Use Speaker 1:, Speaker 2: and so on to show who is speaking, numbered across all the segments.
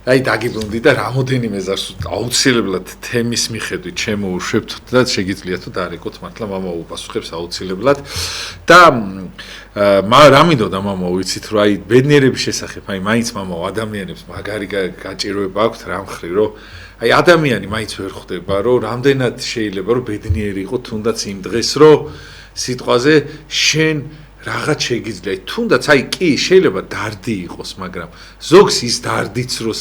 Speaker 1: აი დაგიბრუნდი და რამოდენიმე ზარს აუცილებლად თემის მიხედვით შემოუშვებთ და შეგიძლია თუ დაარეკოთ მართლა მამა უპასუხებს აუცილებლად და რა მინდოდა მამა ვიცით რომ აი ბედნიერების შესახებ აი მაინც მამა ადამიანებს მაგარი გაჭირვება აქვთ რა მხრივ რომ აი ადამიანი მაინც ვერ ხვდება რომ რამდენად შეიძლება რომ ბედნიერი იყო თუნდაც იმ დღეს რომ სიტყვაზე შენ რაღაც შეგიძლია თუნდაც აი კი შეიძლება დარდი იყოს მაგრამ ზოგს ის დარდიც რო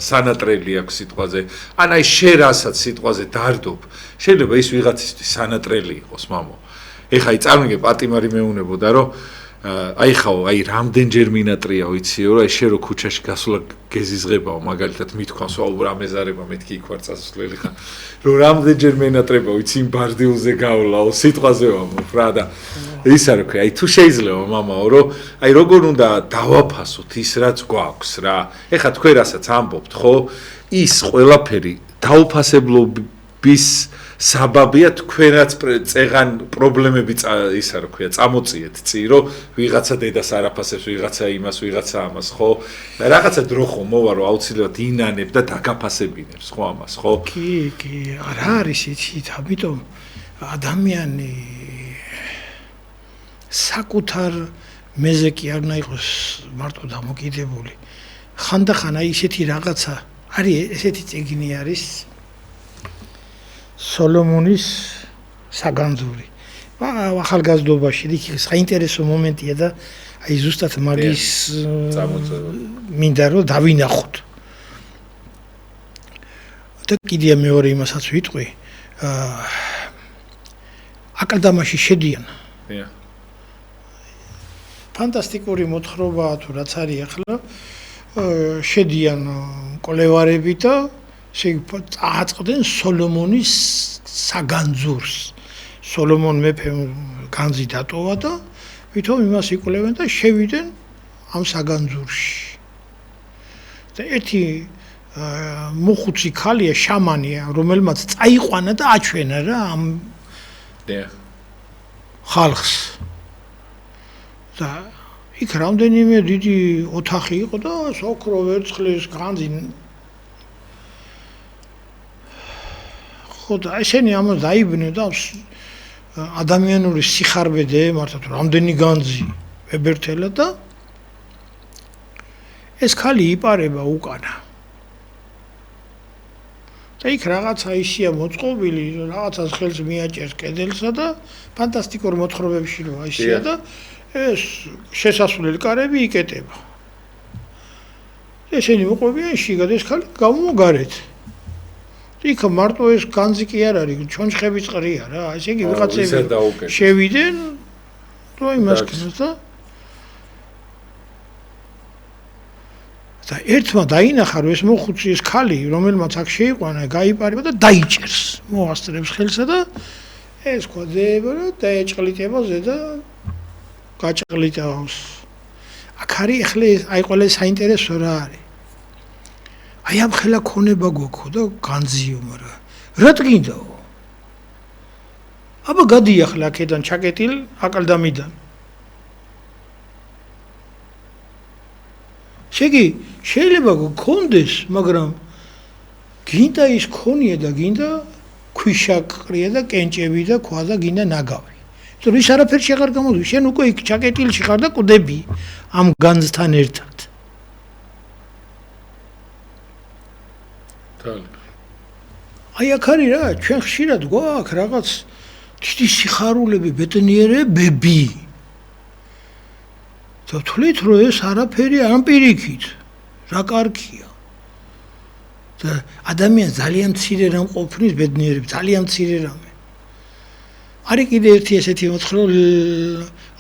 Speaker 1: სანატრელი აქვს სიტყვაზე ან აი შენ რასაც სიტყვაზე დარდობ შეიძლება ის ვიღაცისთვის სანატრელი იყოს მამო ეხა აი წარმოგე პატიმარი მეუნებოდა რომ აი ხაო აი რამდენჯერ მინატრია ვიციო რომ აი შენ რო ქუჩაში გასულა გეზიზღებაო მაგალითად მithქვას ვაუ რა მეზარება მეთქი იქ ვარ წასვლელი ხარ რომ რამდენჯერ მენატრება ვიცი იმ ბარდილზე გავლაო სიტყვაზე ვამბობ რა და ის არ ქვია აი თუ შეიძლება მამაო რომ აი როგორ უნდა დავაფასოთ ის რაც გვაქვს რა ეხა თქვენ რასაც ამბობთ ხო ის ყველაფერი დაუფასებლობის საბაბია თქვენაც წეღან პრობლემები ის არ ქვია წამოწიეთ წი რომ ვიღაცა დედას არაფასებს ვიღაცა იმას ვიღაცა ამას ხო რაღაცა დრო ხო მოვა რომ აუცილებლად ინანებ და დაგაფასებინებს ხო ამას ხო
Speaker 2: კი არა არის იცით ამიტომ ადამიანი საკუთარ მეზე კი არ უნდა იყოს მარტო დამოკიდებული ხანდახან აი ესეთი რაღაცა არის ესეთი წიგნი არის სოლომონის საგანძური. ახალგაზრდობაში იქ საინტერესო მომენტია და აი ზუსტად მაგის მინდა რომ დავინახოთ. და კიდე მეორე იმასაც ვიტყვი. აკლდამაში შედიან. ფანტასტიკური მოთხრობაა თუ რაც არის ახლა შედიან კოლევარები და წააწყდნენ სოლომონის საგანძურს. სოლომონ მეფემ განძი დატოვა და ვითომ იმას იკვლევენ და შევიდნენ ამ საგანძურში. და ერთი მოხუცი ქალია, შამანია, რომელმაც წაიყვანა და აჩვენა რა ამ ხალხს. და იქ რამდენიმე დიდი ოთახი იყო და სოქრო ვერცხლის განძი ხო და ესენი ამას დაიბნენ და ადამიანური სიხარბე მართლა თუ რამდენი განძი ებერთელა და ეს ქალი იპარება უკანა და იქ რაღაცა ისია მოწყობილი რაღაცას ხელს მიაჭერს კედელსა და ფანტასტიკურ მოთხრობებში რა ისია და ეს შესასვლელი კარები იკეტება ესენი მოყვებიან შიგად ეს ქალი გამოგარეთ იქ მარტო ეს განძი კი არ არის, ჩონჩხები წყრია რა, ესე იგი ვიღაცები შევიდნენ და იმას ქნას და ერთმა დაინახა რომ ეს მოხუცი ეს ქალი, რომელმაც აქ შეიყვანა, გაიპარება და დაიჭერს, მოასწრებს ხელსა და ეს ყოდება და დაეჭყლიტება ზედა გაჭყლიტავს. აქ არის ახლა აი ყველა საინტერესო რა არის. აი ამ ხელა ქონება გვაქვს და განძიო, მაგრამ რა ტკინდაო? აბა გადი ახლა აქედან ჩაკეტილ აკლდამიდან. შეიძლება გქონდეს, მაგრამ გინდა ის ქონია და გინდა ქვიშაკრია და კენჭები და ქვა და გინდა ნაგავი. თორე ის არაფერი შეღარ გამოდის, შენ უკვე იქ ჩაკეტილში ხარ და კვდები ამ განძთან ერთად. აი აქ არის რა, ჩვენ ხშირად გვაქვს რაღაც დიდი სიხარულები, ბედნიერებები. და თვლით რომ ეს არაფერი ამ პირიქით, რა კარგია. და ადამიანს ძალიან მცირე რამ ყოფნის ბედნიერები, ძალიან მცირე რამე. არის კიდე ერთი ესეთი მოთხრობ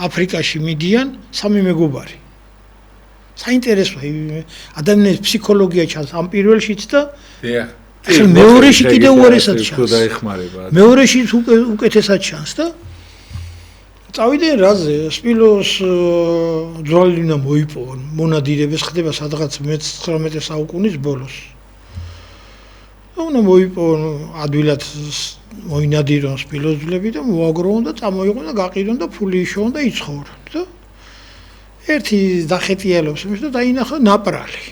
Speaker 2: აფრიკაში მიდიან სამი მეგობარი. საინტერესოა ადამიანის ფსიქოლოგია ჩანს ამ პირველშიც და ახლა მეორეში კიდე უარესად ჩანს. მეორეში უკეთესად ჩანს და წავიდნენ რაზე სპილოს ძვალინა მოიპოვონ მონადირებას ხდება სადღაც მე-19 საუკუნის ბოლოს. უნდა მოიპოვონ ადვილად მოინადირონ სპილოს ძვლები და მოაგროვონ და წამოიყვნენ და გაყიდონ და ფული იშოვონ და იცხოვრონ და ერთი დახეტიალობს იმის და დაინახა ნაპრალი.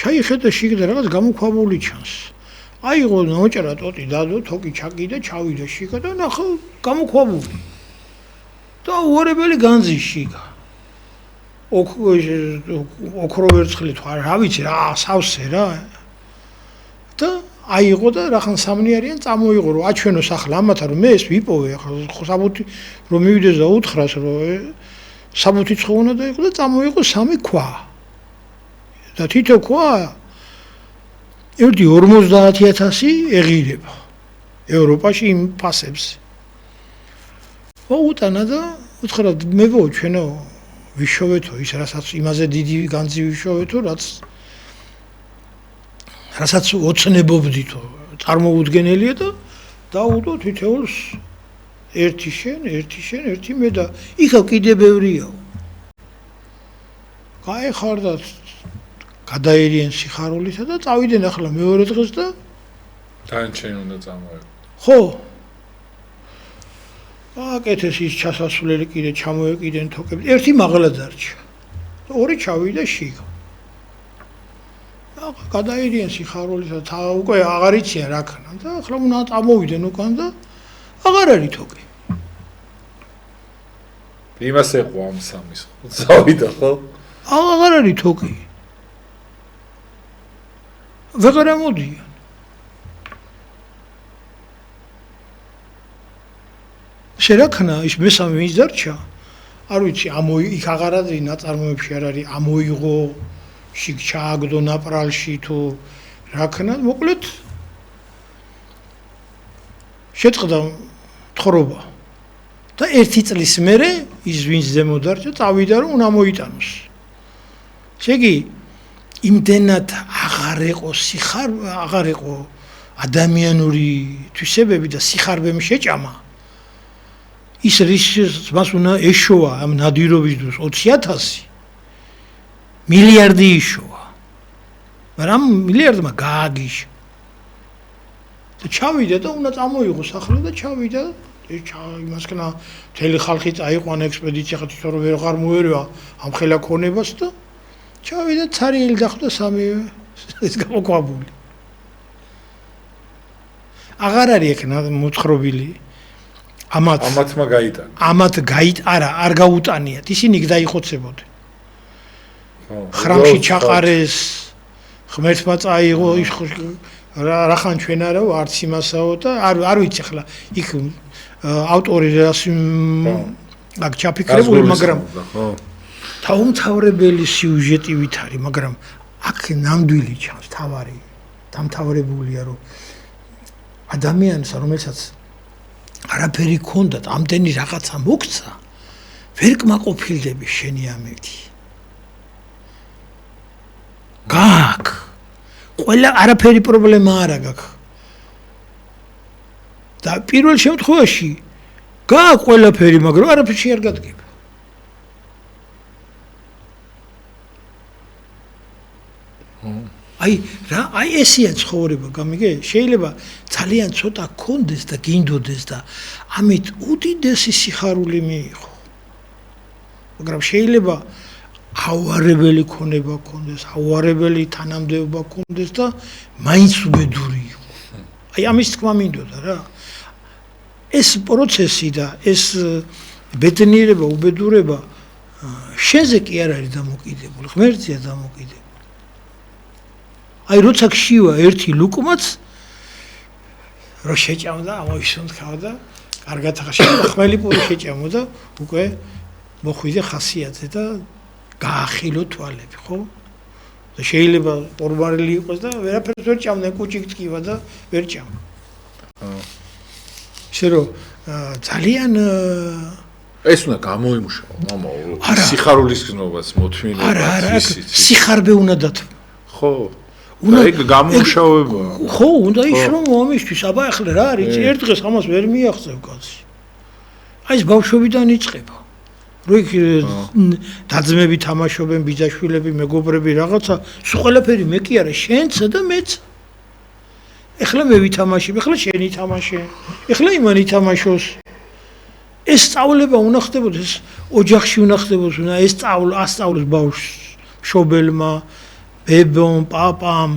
Speaker 2: ჩაიხედა შიგდა რაღაც გამოქვაბული ჩანს. აიღო ნოჭრა ტოტი დადო, თოკი ჩაკიდა, ჩავიდა შიგა და ნახა გამოქვაბული. და უორებელი განძი შიგა. ოქრო ვერცხლით რა ვიცი რა სავსე რა. და აიღო და რახან სამნიარიან წამოიღო რომ აჩვენოს ახლა ამათა რომ მე ეს ვიპოვე ახლა საბუთი რომ მივიდეს და უთხრას რომ საბუთი ცხონა და იყო და წამოიღო 3 ქვა. და თითო ქვა ერთი 50000 ეღირება ევროპაში იმ ფასებზე. მოუტანა და უთხრა მე ვჩვენო ვიშოვეთო ის რასაც იმაზე დიდი განძი ვიშოვეთო რასაც ოცნებობდითო წარმოუდგენელია და დაუდო თითოეულს ერთი შენ, ერთი მე და იქა კიდე ბევრიაო. გაეხარდა გადაერიან სიხარულისა და წავიდნენ ახლა მეორე დღეს და
Speaker 1: დანჩენ უნდა წამოეღო.
Speaker 2: ხო. აკეთეს ის ჩასასვლელი კიდე ჩამოეკიდენ თოკები. ერთი მაღლა დარჩა. და ორი ჩავიდა შიგა. გადაერიან სიხარულისა და უკვე აღარ იციან რა ქნა და ახლა უნდა წამოვიდნენ უკან და აღარ არის თოკი.
Speaker 1: იმას ეყვა ამ სამის. წავიდა ხო?
Speaker 2: აღარ არის თოკი. ვეღარ ამოდიან. შერაქნა ის მესამე ის დარჩა. არ ვიცი, იქ აღარ არის ნაწარმოებში არ არის, ამოიღო, შიგ ჩააგდო ნაპრალში თუ რაქნა, მოკლედ შეწყდა თხრობა. და 1 წლის მერე ის ვინც ზემოდარჩა, წავიდა რომ უნდა მოიტანოს. შეგი იმდენად აღარ იყო ადამიანური თვისებები და სიხარბემ შეჭამა. ის რის მას უნდა ეშოვა ამ ნადირობის დროს 20000 მილიარდი იშოვა. მაგრამ მილიარდმა გააგიშა. და ჩავიდა და უნდა წამოიღო სახლი და ჩავიდა იმასკნა მთელი ხალხი წაიყვანა ექსპედიცია ხა თვითონ რომ ვეღარ მოერევა ამ ხელა ქონებას და ჩავიდა ცარიელი დახვდა 3 ეს გამოქვაბული. აღარ არის ეგ მოთხრობილი. ამათმა
Speaker 1: გაიტანა.
Speaker 2: არა, არ გაუტანიათ. ისინი დაიხოცებოდნენ. ხრამში ჩაყარეს, ღმერთმა წაიღო ის რახან ჩვენ არა არც იმასაო და არ ვიცი ახლა იქ ავტორი რას აქ ჩაფიქრებული, მაგრამ თავმთავრებელი სიუჟეტი ვით არის, მაგრამ აქ ნამდვილი ჩანს თავარი დამთავრებულია რომ ადამიანს რომელსაც არაფერი ქონდა და ამდენი რაღაცა მოგცა ვერ კმაყოფილდები შენი ამეთი გაკ ყველა არაფერი პრობლემა არ აქვს და პირველ შემთხვევაში გაკ ყველაფერი მაგრამ არაფერში არ გადგება აი ესია ცხოვრება გამიგე შეიძლება ძალიან ცოტა კონდეს და გინდოდეს და ამით უდიდესი სიხარული მიიღო მაგრამ შეიძლება ავარებელი ქონება კონდეს ავარებელი თანამდებობა კონდეს და მაინც უბედური იყო აი ამის თქმა მინდოდა რა ეს პროცესი და ეს ბედნიერება უბედურება შენზე კი არ არის დამოკიდებული ღმერთზეა დამოკიდებული აი როცა გშივა ერთი ლუკმაც რო შეჭამდა ამოისუნთქავდა კარგად ხმელი პური შეჭამოდა უკვე მოხვიდე ხასიათზე და გაახილო თვალები ხო და შეიძლება პორმარელი იყოს და ვერაფერს ვერ ჭამდა კუჭი გტკივა და ვერ ჭამდა შერო ძალიან
Speaker 1: ეს უნდა გამოიმუშაო მამა სიხარულის გზნობას მოთმინება
Speaker 2: არა სიხარბე უნდა დათმო
Speaker 1: ხო უნდა ეგ გამომშავება
Speaker 2: ხო უნდა იშრომო ამისთვის აბა ახლა რა არის ერთ დღეს ამას ვერ მიაღწევ კაცი აი ეს ბავშვობიდან იწყება რო იქ დაძმები თამაშობენ ბიძაშვილები მეგობრები რაღაცა ყველაფერი მე კი არა შენცა და მეც ეხლა მე ვითამაშებ ეხლა შენი თამაშე ეხლა იმანი თამაშოს ეს სწავლება უნდა ხდებოდეს ოჯახში უნდა ხდებოდეს უნდა ეს ასწავლოს ბავშვს მშობელმა ბებომ, პაპამ,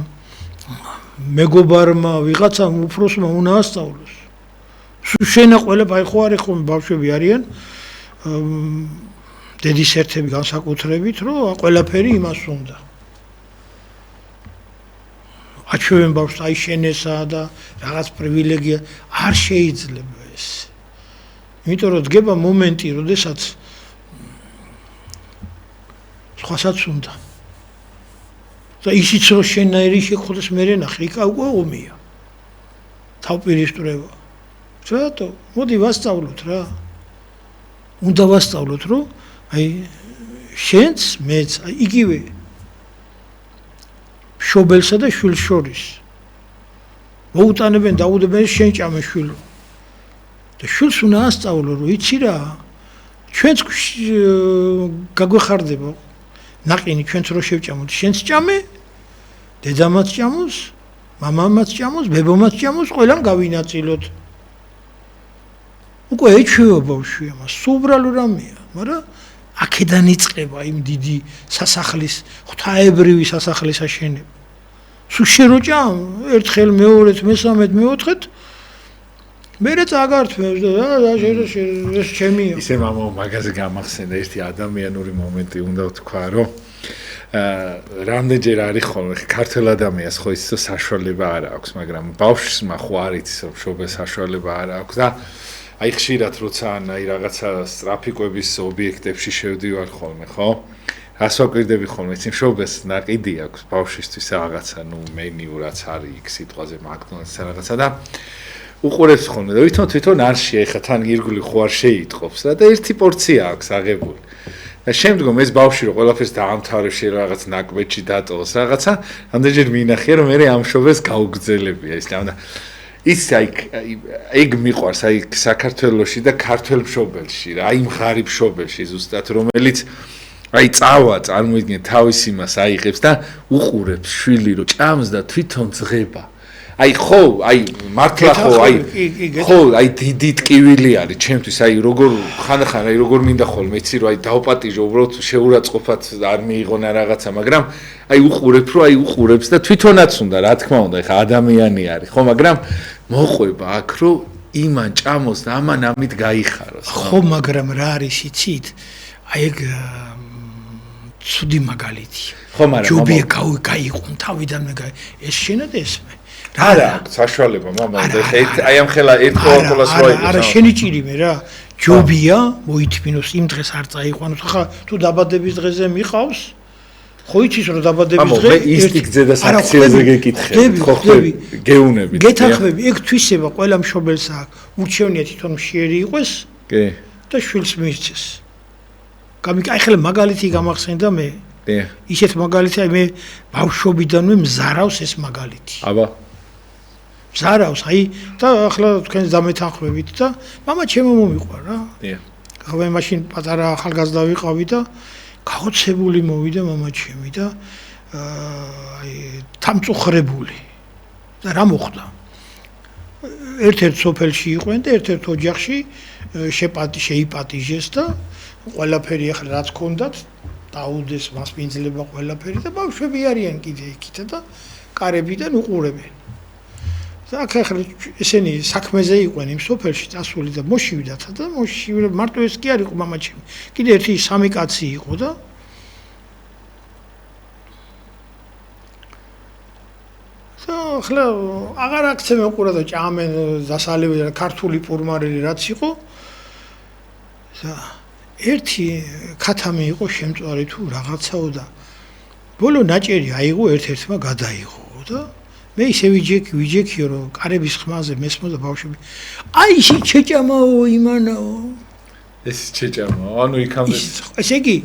Speaker 2: მეგობარმა, ვიღაცამ უფროსმა უნდა ასწავლოს. შენა ყველა აი ხო არის ხომ ბავშვები არიან დედის ერთები განსაკუთრებით, რომ ყველაფერი იმას უნდა. აჩვევენ ბავშვს აი შენესა და რაღაც პრივილეგია არ შეიძლება ეს. იმიტომ რომ დგება მომენტი, როდესაც სხვასაც უნდა. და ისიც რომ შენაირი შეგხვდეს მე ნახე, იქ უკვე ომია. თავპირისპირება. რატო? მოდი ვასწავლოთ რა. უნდა ვასწავლოთ, რომ აი შენც მეც აი იგივე შობელსა და შვილს შორის მოუტანებენ დაუდებენ შენ ჭამე შვილო და შვილს უნდა ასწავლო რომ იცი რა ჩვენც გაგვეხარდება ნაყინი ჩვენც რო შევჭამოთ შენც ჭამე დედამაც ჭამოს მამამაც ჭამოს ბებომაც ჭამოს ყველამ გავინაწილოთ უკვე ეჩვევა ბავშვი ამას სუბრალო რამეა მაგრამ აქედან იწყება იმ დიდი სასახლის ღვთაებრივი სასახლის აშენება სულ შეროჭამ ერთხელ მეორედ მესამედ მეოთხედ მერე წაგართვევს და ეს ჩემია
Speaker 1: ისე მამა მაგაზე გამახსენდა ერთი ადამიანური მომენტი უნდა ვთქვა რომ რამდენჯერ არის ხოლმე ქართველ ადამიანს ხო ის საშუალება არ აქვს მაგრამ ბავშვმა ხო არ იცის რომ შობელს საშუალება არ აქვს და აი ხშირად როცა აი რაღაცა ტრაფიკების ობიექტებში შევდივარ ხოლმე ხო რას ვაკვირდები ხოლმე იცი მშობელს ნაყიდი აქვს ბავშვისთვის რაღაცა ნუ მენიუ რაც არის იქ სიტყვაზე მაკდონალდს რაღაცა და უყურებს ხოლმე და თვითონ არ შეეხა თან ირგვლივ ხო არ შეიტყობს და ერთი პორცია აქვს აღებული და შემდგომ ეს ბავშვი რო ყველაფერს დაამთავრებს რაღაც ნაკვეთში დატოვოს რაღაცა ამდენჯერ მინახია რომ მე ამ მშობელს გაუგზელებია ის და ის აი მიყვარს აი საქართველოში და ქართულ მშობელში რა აი მხარი მშობელში ზუსტად რომელიც აი წავა წარმოიდგინე თავის იმას აიღებს და უყურებს შვილი რომ ჭამს და თვითონ ძღება აი ხო აი მართლა ხო აი ხო აი დიდი ტკივილი არის ჩემთვის აი როგორ ხანდახან აი როგორ მინდა ხოლმე იცი რომ აი დავპატიჟო უბრალოდ შეურაცხყოფად არ მიიღონა რაღაცა მაგრამ აი უყურებ რომ აი უყურებს და თვითონაც უნდა რა თქმა უნდა ეხა ადამიანი არის ხო მაგრამ მოყვება აქ რომ იმან ჭამოს და ამან ამით გაიხაროს
Speaker 2: ხო მაგრამ რა არის იცით აი ეგ ცუდი მაგალითია
Speaker 1: ხო მაგრამ
Speaker 2: ჯობია გაიყուն თავიდანვე ეს შენად ესმე
Speaker 1: არა საშუალება მამა აი ამ ხელა ერთ კოლას როიგებს
Speaker 2: არა შენი ჭირიმე რა ჯობია მოითმინოს იმ დღეს არ წაიყვანოს ხა თუ დაბადების დღეზე მიყავს ხო იცის რომ დაბადების დღე
Speaker 1: ინსტინქტზე და საქციელზე გეკითხები ხო ხდები გეუნებით
Speaker 2: გეთახმები ეგ თვისება ყველა მშობელს აქვს ურჩევნია თვითონ მშიერი იყოს
Speaker 1: კი
Speaker 2: და შვილს მიირჩეს გამიკაი ხელა მაგალითი გამახსენდა მე
Speaker 1: კი
Speaker 2: ისეთ მაგალითი აი მე ბავშვობიდანვე მზარავს ეს მაგალითი
Speaker 1: აბა
Speaker 2: მზარავს აი და ახლა თქვენ დამეთანხმებით და მამა ჩემო მომიყვა რა
Speaker 1: დიახ
Speaker 2: ახლა მაშინ პატარა ახალგაზრდა ვიყავი და გაოცებული მოვიდა მამა ჩემი და აი თამწუხრებული და რა მოხდა ერთ-ერთ სოფელში იყვენ და ერთ-ერთ ოჯახში შეიპატიჟეს და ყველაფერი ახლა რაც ჰქონდათ დაუდეს მასპინძლება ყველაფერი და ბავშვები არიან კიდე იქით და კარებიდან უყურებენ და აქ ახლა ესენი საქმეზე იყვენ იმ სოფელში წასული და მოშივდათ და მოშივრე მარტო ეს კი არ იყო მამა ჩემი კიდე ერთი სამი კაცი იყო და ახლა აღარ აქცემენ უყურა და ჭამენ დასალევი და ქართული პურმარელი რაც იყო და ერთი ქათამი იყო შემწვარი თუ რაღაცაო და ბოლო ნაჭერი აიღო ერთ-ერთმა გადაიღო და მე ისე ვიჯექიო რომ კარების ხმაზე მესმოდა ბავშვები აი ისე ჩეჭამაო იმანაო
Speaker 1: ეს ჩეჭამაო ანუ იქამდე
Speaker 2: ესე იგი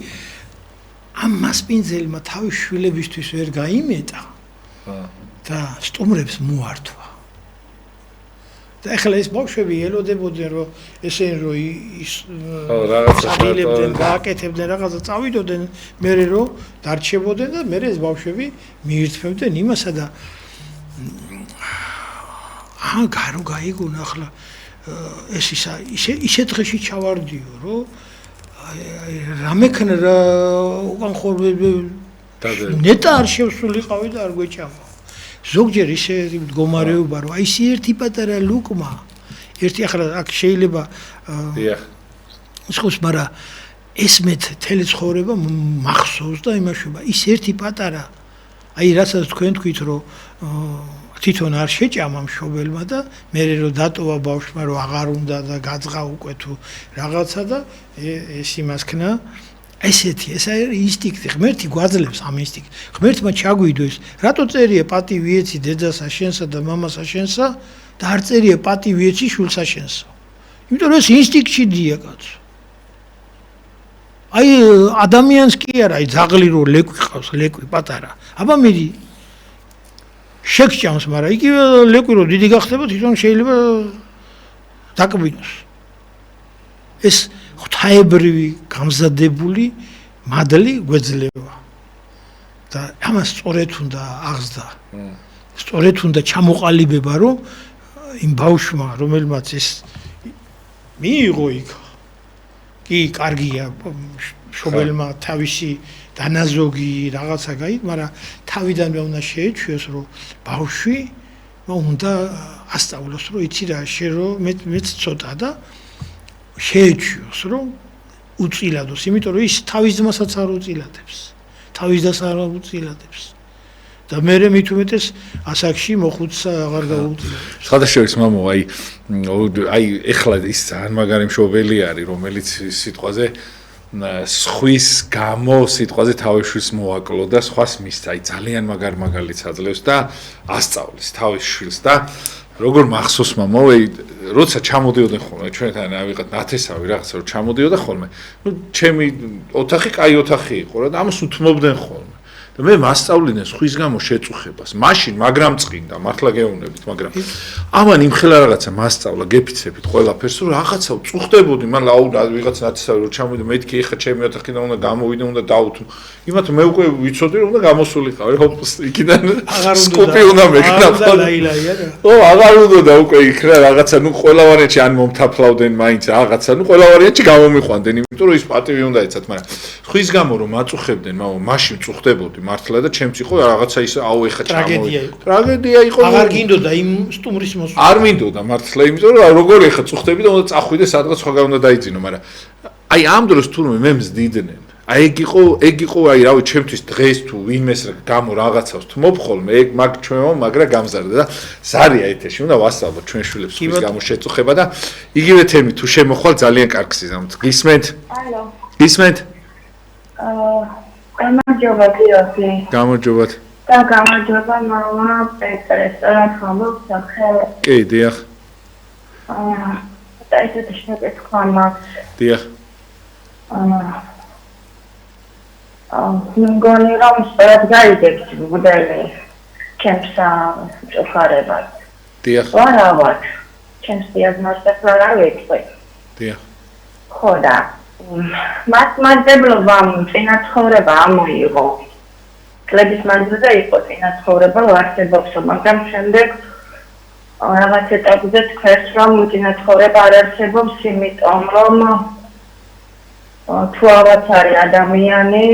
Speaker 2: ამ მასპინძელმა თავის შვილებისთვის ვერ გაიმეტა და სტუმრებს მოართვა და ახლა ეს ბავშვები ელოდებოდნენ რომ ესენ რომ ის რაღაცა გააკეთებდნენ რაღაცა წავიდოდნენ მერე რომ დარჩებოდნენ და მერე ეს ბავშვები მიირთმევდნენ იმასა და გარო გაიგონა ახლა ეს ისე დღეში ჩავარდიო რომ აი რამექნა რა უკან ხორბები ნეტა არ შევსულიყავი და არ გვეჭამა. ზოგჯერ ისე მდგომარეობა რომ აი ეს ერთი პატარა ლუკმა ერთი ახლა აქ შეიძლება ისყოს მაგრამ ესმეთ თელი ცხოვრება მახსოვს და იმაშობა ის ერთი პატარა აი რასაც თქვენ თქვით რომ თვითონ არ შეჭამა მშობელმა და მე რომ დატოვა ბავშვმა რომ აღარ უნდა და გაძღა უკვე თუ რაღაცა და ეს იმას ქნა ესეთი ეს არის ინსტინქტი ღმერთი გვაძლევს ამ ინსტინქტს ღმერთმა ჩაგვიდო ეს რატო წერია პატი ვიეცი დედასა შენსა და მამასა შენსა და არ წერია პატი ვიეცი შულსა შენსა იმიტომ რომ ეს ინსტინქტში დია კაცო აი ადამიანს კი არა აი ძაღლი რო ლეკვი ყავს ლეკვი პატარა აბა მიდი შეგჭამს მაგრამ იგივე ლეკვი რო დიდი გახდება თვითონ შეიძლება დაკბინოს ეს ღვთაებრივი გამზადებული მადლი გვეძლევა და ამას სწორედ უნდა აღზრდა სწორედ უნდა ჩამოყალიბება რომ იმ ბავშვმა რომელმაც ეს მიიღო იქ კი კარგია მშობელმა თავისი დანაზოგი რაღაცა გაიგ მაგრამ თავიდანვე უნდა შეეჩვიოს რომ ბავშვი უნდა ასწავლოს რომ იცი რა შე რომ მეც ცოტა და შეეჩვიოს რომ უწილადოს იმიტომ რომ ის თავის ძმასაც არ უწილადებს თავის დას არ უწილადებს და მე მით უმეტეს ასაკში მოხუცსა აღარ გაუწილადებს
Speaker 1: სხვადასხვა მამო აი ეხლა ის ძალიან მაგარი მშობელი არის რომელიც სიტყვაზე სხვის გამო სიტყვაზე თავის შვილს მოაკლო და სხვას მისცა აი ძალიან მაგარ მაგალითს აძლევს და ასწავლის თავის შვილს და როგორ მახსოვს მამა, როცა ჩამოდიოდნენ ხოლმე ჩვენთან ავიღოთ ნათესავი რაღაცა რომ ჩამოდიოდა ხოლმე. ნუ ჩემი ოთახი კაი ოთახი იყო რა და ამას უთმობდნენ ხოლმე. და მე მასწავლინე სხვის გამო შეწუხებას. მაშინ მაგრამ წინდა, მართლა გეუბნებით, მაგრამ ამან იმხელა რაღაცა მასწავლა, გეფიცებით ყველაფერს, რომ რაღაცა წუხდებოდი, მან ლაუდა ვიღაცა ნათესავი რომ ჩამოვიდა, მეთქი ეხა ჩემი ოთახიდან უნდა გამოვიდე, უნდა დავუთმო. იმათ მე უკვე ვიცოდი რომ უნდა გამოსულიყავი, ჰოპს იქიდან სკოპი უნდა მეკნა. ო, აღარ უნდა და უკვე იქ რა რაღაცა, ნუ ყველა ვარიანტში ან მომთაფლავდნენ მაინც რაღაცა, ნუ ყველა ვარიანტში გამომიყვანდნენ, იმიტომ რომ ის პატივი უნდა ეცათ, მაგრამ ხვის გამო რომ აწუხებდნენ, მაშინ წუხდებოდი მართლა და ჩემც იყო რაღაცა ის აუ ეხა
Speaker 2: ტრაგედია იყო.
Speaker 1: ტრაგედია იყო.
Speaker 2: აღარ გინდოდა იმ სტუმრის მოსვლა.
Speaker 1: არ მინდოდა მართლა, იმიტომ რომ როგორ ეხა წუხდები და უნდა წახვიდე სადღაც სხვაგან უნდა დაიძინო, მაგრამ აი ამ დროს თურმე მე მზდიდნენ. აი ეგ იყო აი რავი ჩემთვის დღეს თუ ვინმეს გამო რაღაცავს თმობ ხოლმე ეგ მაგ ჩვენო მაგრა გამზარდა და ზარია ეთერში უნდა ვასწავლოთ ჩვენ შვილებს ხვის გამო შეწუხება და იგივე თემი თუ შემოხვალ ძალიან კარგ სიზამთ გისმენთ?
Speaker 3: ალო.
Speaker 1: გისმენთ?
Speaker 3: გამარჯობა გიოსი.
Speaker 1: გამარჯობათ.
Speaker 3: და გამარჯობა მამა პეტრეს რა ხამობს ახლა.
Speaker 1: კი, დიახ.
Speaker 3: და ესეთი შეკითხვა მაქვს.
Speaker 1: დიახ.
Speaker 3: მგონი რომ სწორად გაიგებს მოდელი ჩემსა წუხარებას.
Speaker 1: დიახ.
Speaker 3: არა ვარ. ჩემს დიაგნოზას არ ვეცხვი.
Speaker 1: დიახ.
Speaker 3: ხო და მათმატებლობამ წინა ცხოვრება ამოიღო. კლების მანძილზე იყო წინა ცხოვრება ვარსებობს, მაგრამ შემდეგ რაღაც ეტაპზე თქვენს რომ წინა ცხოვრება არ არსებობს, იმიტომ რომ თუ რაღაც არის ადამიანი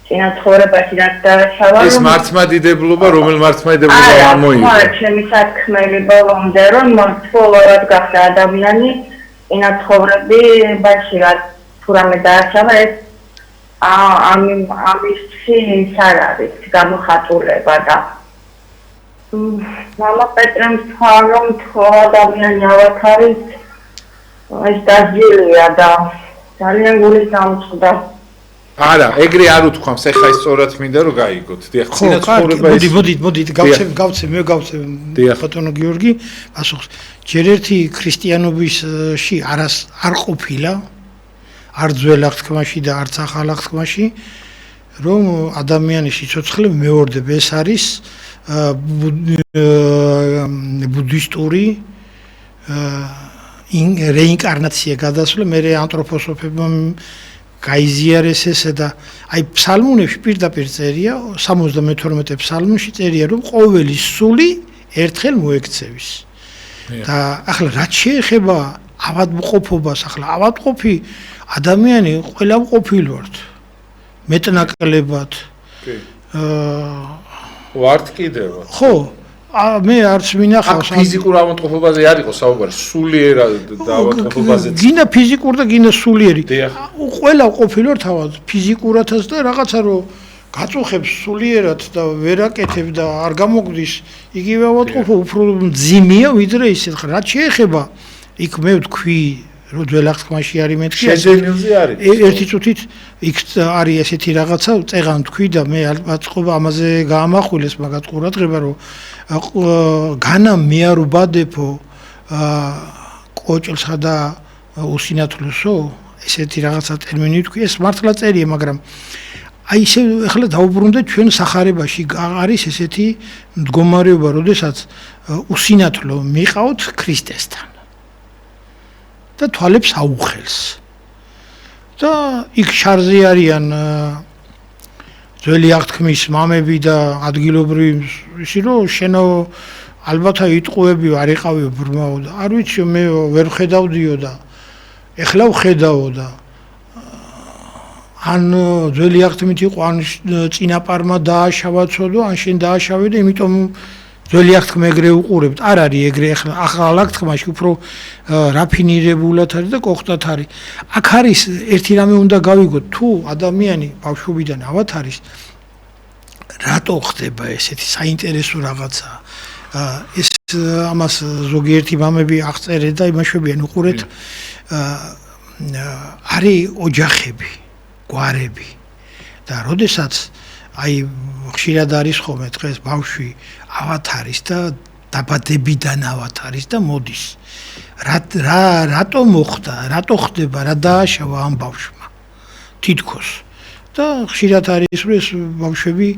Speaker 3: წინა ცხოვრებაში რაც დააშავა
Speaker 1: ეს მართლმადიდებლობა რომელ მართლმადიდებლობა ამოიღო?
Speaker 3: ხო, ჩემი საქმელი ბოლომდე რომ თვალად გახდა ადამიანი წინა ცხოვრებაში რაც თუ რამე დააშავა ეს ამისი ის არ არის გამოხატულება და მამა პეტრემ თქვა რომ თუ ადამიანი ავად არის ეს დაძილია და ძალიან გული დამწყდა.
Speaker 1: არა, ეგრე არ უთქვამს, ეხა ის სწორად მინდა რომ გაიგოთ. დიახ, წინა ცხოვრება
Speaker 2: ის მოდით, გავცე ბატონო გიორგი, პასუხს. ჯერ ერთი ქრისტიანობისში არ ყოფილა, არ ძველ აღთქმაში და არც ახალ აღთქმაში, რომ ადამიანის სიცოცხლე მეორდება. ეს არის ბუდისტური რეინკარნაცია გადასვლა, მე ანთროპოსოფებმა გაიზიარეს ესე და აი ფსალმუნებში პირდაპირ წერია 72 ფსალმუნში წერია რომ ყოველი სული ერთხელ მოექცევის. და ახლა რაც შეეხება ავადმყოფობას, ახლა ავადმყოფი ადამიანი ყველა მყოფილი ვართ. მეტნაკლებად.
Speaker 1: კი. ვართ კიდევ.
Speaker 2: ხო, მე არც მინახავს
Speaker 1: ფიზიკურ ავადმყოფობაზე არ იყო საუბარი, სულიერად ავადმყოფობაზე.
Speaker 2: გინდა ფიზიკურ და გინდა სულიერი. ყველა ყოფილვარ თავად ფიზიკურათაც და რაღაცა რომ გაწუხებს სულიერად და ვერაკეთებ და არ გამოგვდის იგივე ავადმყოფობა უფრო მძიმეა ვიდრე ისეთ. რაც შეეხება იქ მე ვთქვი რომ ძველახთქმაში არის მეთქი
Speaker 1: შეძენილზე არის
Speaker 2: ერთი წუთით იქ არის ესეთი რაღაცა წეღან თქვი და მე აწყობა ამაზე გაამახვილეს მაგათ ყურადღება რომ განა მე არ უბადებო კოჭლსა და უსინათლოსო ესეთი რაღაცა ტერმინი თქვი ეს მართლა წერია მაგრამ აი ესე ახლა დაუბრუნდეთ ჩვენ სახარებაში არის ესეთი მდგომარეობა როდესაც უსინათლო მიყავთ ქრისტესთან და თვალებს აუხელს. და იქ შარზე არიან ძველი აღთქმის მამები და ადგილობრივი ისი რომ შენო ალბათ იტყუები არ იყავიო ბრმაო და არ ვიცი მე ვერ ხედავდიო და ეხლა ვხედავო და ან ძველი აღთქმით იყო ან წინაპარმა დააშავაცოდო ან შენ დააშავე და იმიტომ ძველი აღთქმა ეგრე უყურებთ არ არის ეგრე ახლა ახალ აღთქმაში უფრო რაფინირებულად არის და კოხტად არის აქ არის ერთი რამე უნდა გავიგოთ თუ ადამიანი ბავშვობიდან ავად არის რატო ხდება ესეთი საინტერესო რაღაცა ეს ამას ზოგიერთი მამები აღწერენ და იმაშვებიან უყურეთ არის ოჯახები გვარები და როდესაც აი ხშირად არის ხოლმე დღეს ბავშვი ავად არის და დაბადებიდან ავად არის და მოდის რატო მოხდა რატო ხდება რა დააშავა ამ ბავშვმა თითქოს და ხშირად არის რომ ეს ბავშვები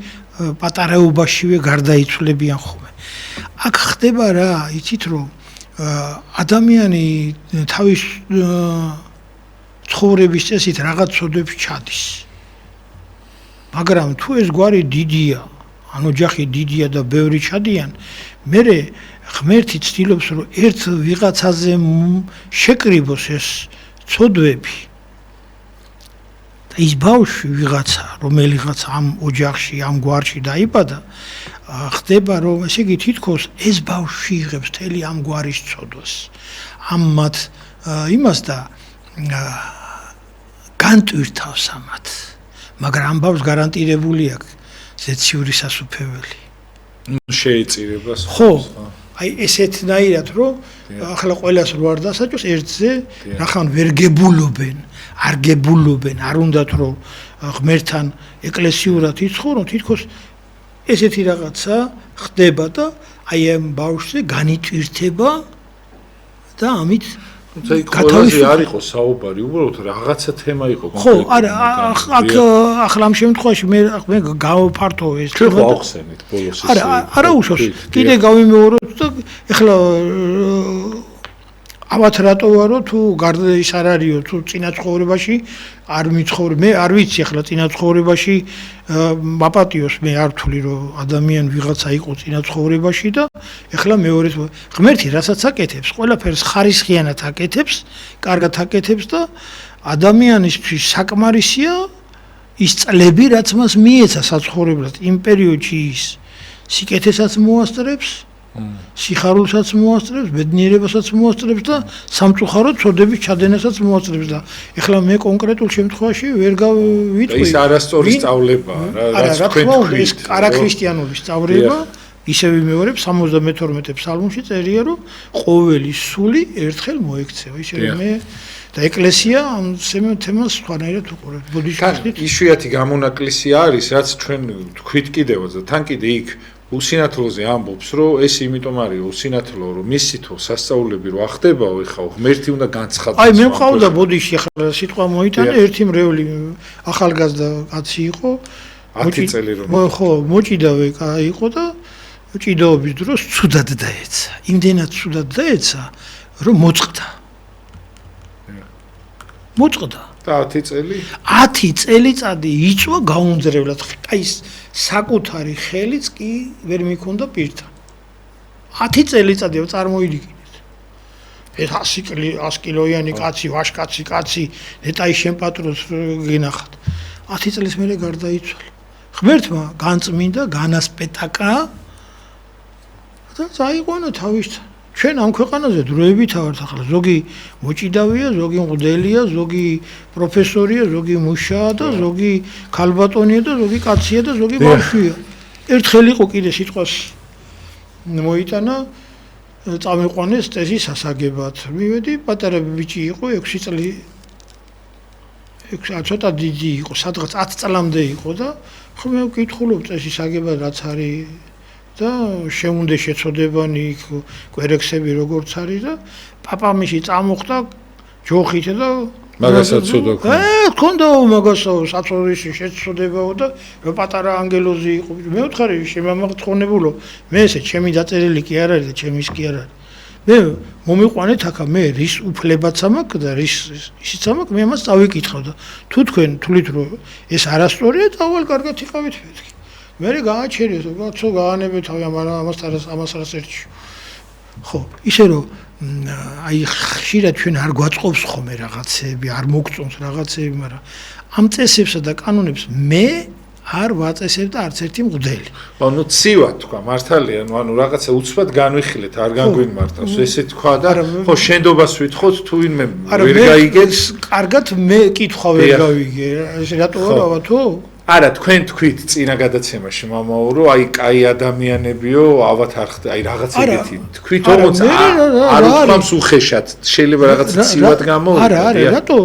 Speaker 2: პატარაობაშივე გარდაიცვლებიან ხოლმე აქ ხდება რა იცით რომ ადამიანი თავის ცხოვრების წესით რაღაც ცოდვებს ჩადის მაგრამ თუ ეს გვარი დიდია ან ოჯახი დიდია და ბევრი ჩადიან მერე ღმერთი ცდილობს რომ ერთ ვიღაცაზე შეკრიბოს ეს ცოდვები და ის ბავშვი ვიღაცა რომელიღაც ამ ოჯახში ამ გვარში დაიბადა ხდება რომ ესე იგი თითქოს ეს ბავშვი იღებს მთელი ამ გვარის ცოდვას ამ მათ იმას და განტვირთავს ამათ მაგრამ ამ ბავშვს გარანტირებული აქვს ზეციური სასუფეველი.
Speaker 1: შეეწირება.
Speaker 2: ხო, აი ესეთნაირად რომ ახლა ყველას რო არ დასაჭოს ერთზე რახან ვერ გებულობენ, არ გებულობენ, არ უნდათ რომ ღმერთთან ეკლესიურად იცხოვრონ, თითქოს ესეთი რაღაცა ხდება და აი ამ ბავშვზე განიტვირთება და ამით
Speaker 1: გათავისუფლება არ იყო საუბარი, უბრალოდ რაღაცა თემა იყო
Speaker 2: კონკრეტულად. ხო, არა, აქ ახლა ამ შემთხვევაში მე გავფართო ეს
Speaker 1: თემა. ხო, ახსენეთ ბოლოს ეს.
Speaker 2: არა უშავს. კიდე გავიმეოროთ და ახლა ავათ რატო ვარო თუ გარდა ის არ არისო თუ წინა ცხოვრებაში არ მიცხოვრე მე არ ვიცი ახლა წინა ცხოვრებაში მაპატიოს მე არ ვთვლი რომ ადამიანი ვიღაცა იყო წინა ცხოვრებაში და ახლა მეორე ღმერთი რასაც აკეთებს ყველაფერს ხარისხიანად აკეთებს კარგად აკეთებს და ადამიანისთვის საკმარისია ის წლები რაც მას მიეცა საცხოვრებლად იმ პერიოდში ის სიკეთესაც მოასწრებს სიხარულსაც მოასწრებს, ბედნიერებასაც მოასწრებს და სამწუხაროდ ცოდების ჩადენასაც მოასწრებს და ეხლა მე კონკრეტულ შემთხვევაში ვერ გავიტყვი.
Speaker 1: ის არასწორი სწავლებაა რა, რაც თქვენ თქვით.
Speaker 2: ეს არაქრისტიანული სწავლება ისე ვიმეორებ 72 ფსალმში წერია რომ ყოველი სული ერთხელ მოექცევა. ისე რომ მე და ეკლესია ამ თემას სხვანაირად უყურებს. ბოდიშით
Speaker 1: იშვიათი გამონაკლისი არის, რაც ჩვენ თქვით კიდევაც და თან კიდე იქ უსინათლოზე ამბობს, რომ ეს იმიტომ არის უსინათლო, რომ მისითო სასწაულები რო ახდებაო, ეხა ღმერთი უნდა განცხადდეს.
Speaker 2: აი მე მყავდა ბოდიში ახლა სიტყვა მოიტანა, ერთი მრევლი ახალგაზრდა კაცი იყო,
Speaker 1: 10 წელი რომ.
Speaker 2: ხო, მოჭიდავე იყო და ჭიდაობის დროს ცუდად დაეცა. იმდენად ცუდად დაეცა, რომ მოწყდა. მოწყდა.
Speaker 1: და 10 წელი?
Speaker 2: 10 წელიწადი იწვა გაუნძრევლად. აი საკუთარი ხელიც კი ვერ მიქონდა პირთან. 10 წელიწადი წარმოიდგინეთ. ეს 100 კილოიანი კაცი, ვაშკაცი კაცი, ნეტაი შემპატროს გინახათ. 10 წლის მერე გარდაიცვალა. ღმერთმა განწმინდა, განასპეტაკა და წაიყვანა თავისთან. ჩვენ ამ ქვეყანაზე დროებით ვართ ახლა. ზოგი მოჭიდავია, ზოგი მღვდელია, ზოგი პროფესორია, ზოგი მუშაა და ზოგი ქალბატონია და ზოგი კაცია და ზოგი ბავშვია. ერთხელ იყო კიდე სიტყვას მოიტანა წამიყვანეს წესის ასაგებად. მივედი, პატარა ბიჭი იყო 6 წელი ცოტა დიდი იყო, სადღაც 10 წლამდე იყო და ხო მე ვკითხულობ წესის აგება რაც არის და შემუნდე შეწოდებანი იქ კვერექსები როგორც არის და პაპამისი წამოხდა ჯოხით და
Speaker 1: მაგასაც ცოდო
Speaker 2: ქონდა მაგასო საწოლის შეწოდებაო და პატარა ანგელოზი იყო მე ვთხარი შემამაღთხონებულო მე ესე ჩემი დაწერილი კი არ არის და ჩემის კი არ არის მე მომიყვანეთ აქა მე რის უფლებაც ამაქვს და რის ისიც ამაქვს მე ამას წავიკითხავ და თუ თქვენ თulit რომ ეს არასწორია დავალ კარგად იყავით მეთქი მე გააჩერეთ კაცო გაანებეთ ამას რას ერთში ხო ისე რომ აი ხშირად ჩვენ არ გვაწყობს ხოლმე რაღაცები არ მოგწონს რაღაცები მაგრამ ამ წესებსა და კანონებს მე არ ვაწესებ და არც ერთი მღვდელი.
Speaker 1: ანუ ცივა თქვა მართალია, ანუ რაღაცა უცბად განვიხილეთ, არ განგვიმართავს. ესე თქვა და ხო შენდობას ვითხოვთ თუ ვინმე ვერ გაიგეთ.
Speaker 2: კარგად მე კითხვა ვერ გავიგე. ეს რატოა ავათო? არა,
Speaker 1: თქვენ თქვით წინა გადაცემაში მამაო, რომ აი კაი ადამიანებიო, ავათ არ ხდა, აი რაღაც ეგეთი. თქვით όμως არ უთხამს უხეშად, შეიძლება რაღაც ცივად გამოვიდეთ.
Speaker 2: არა, რატო?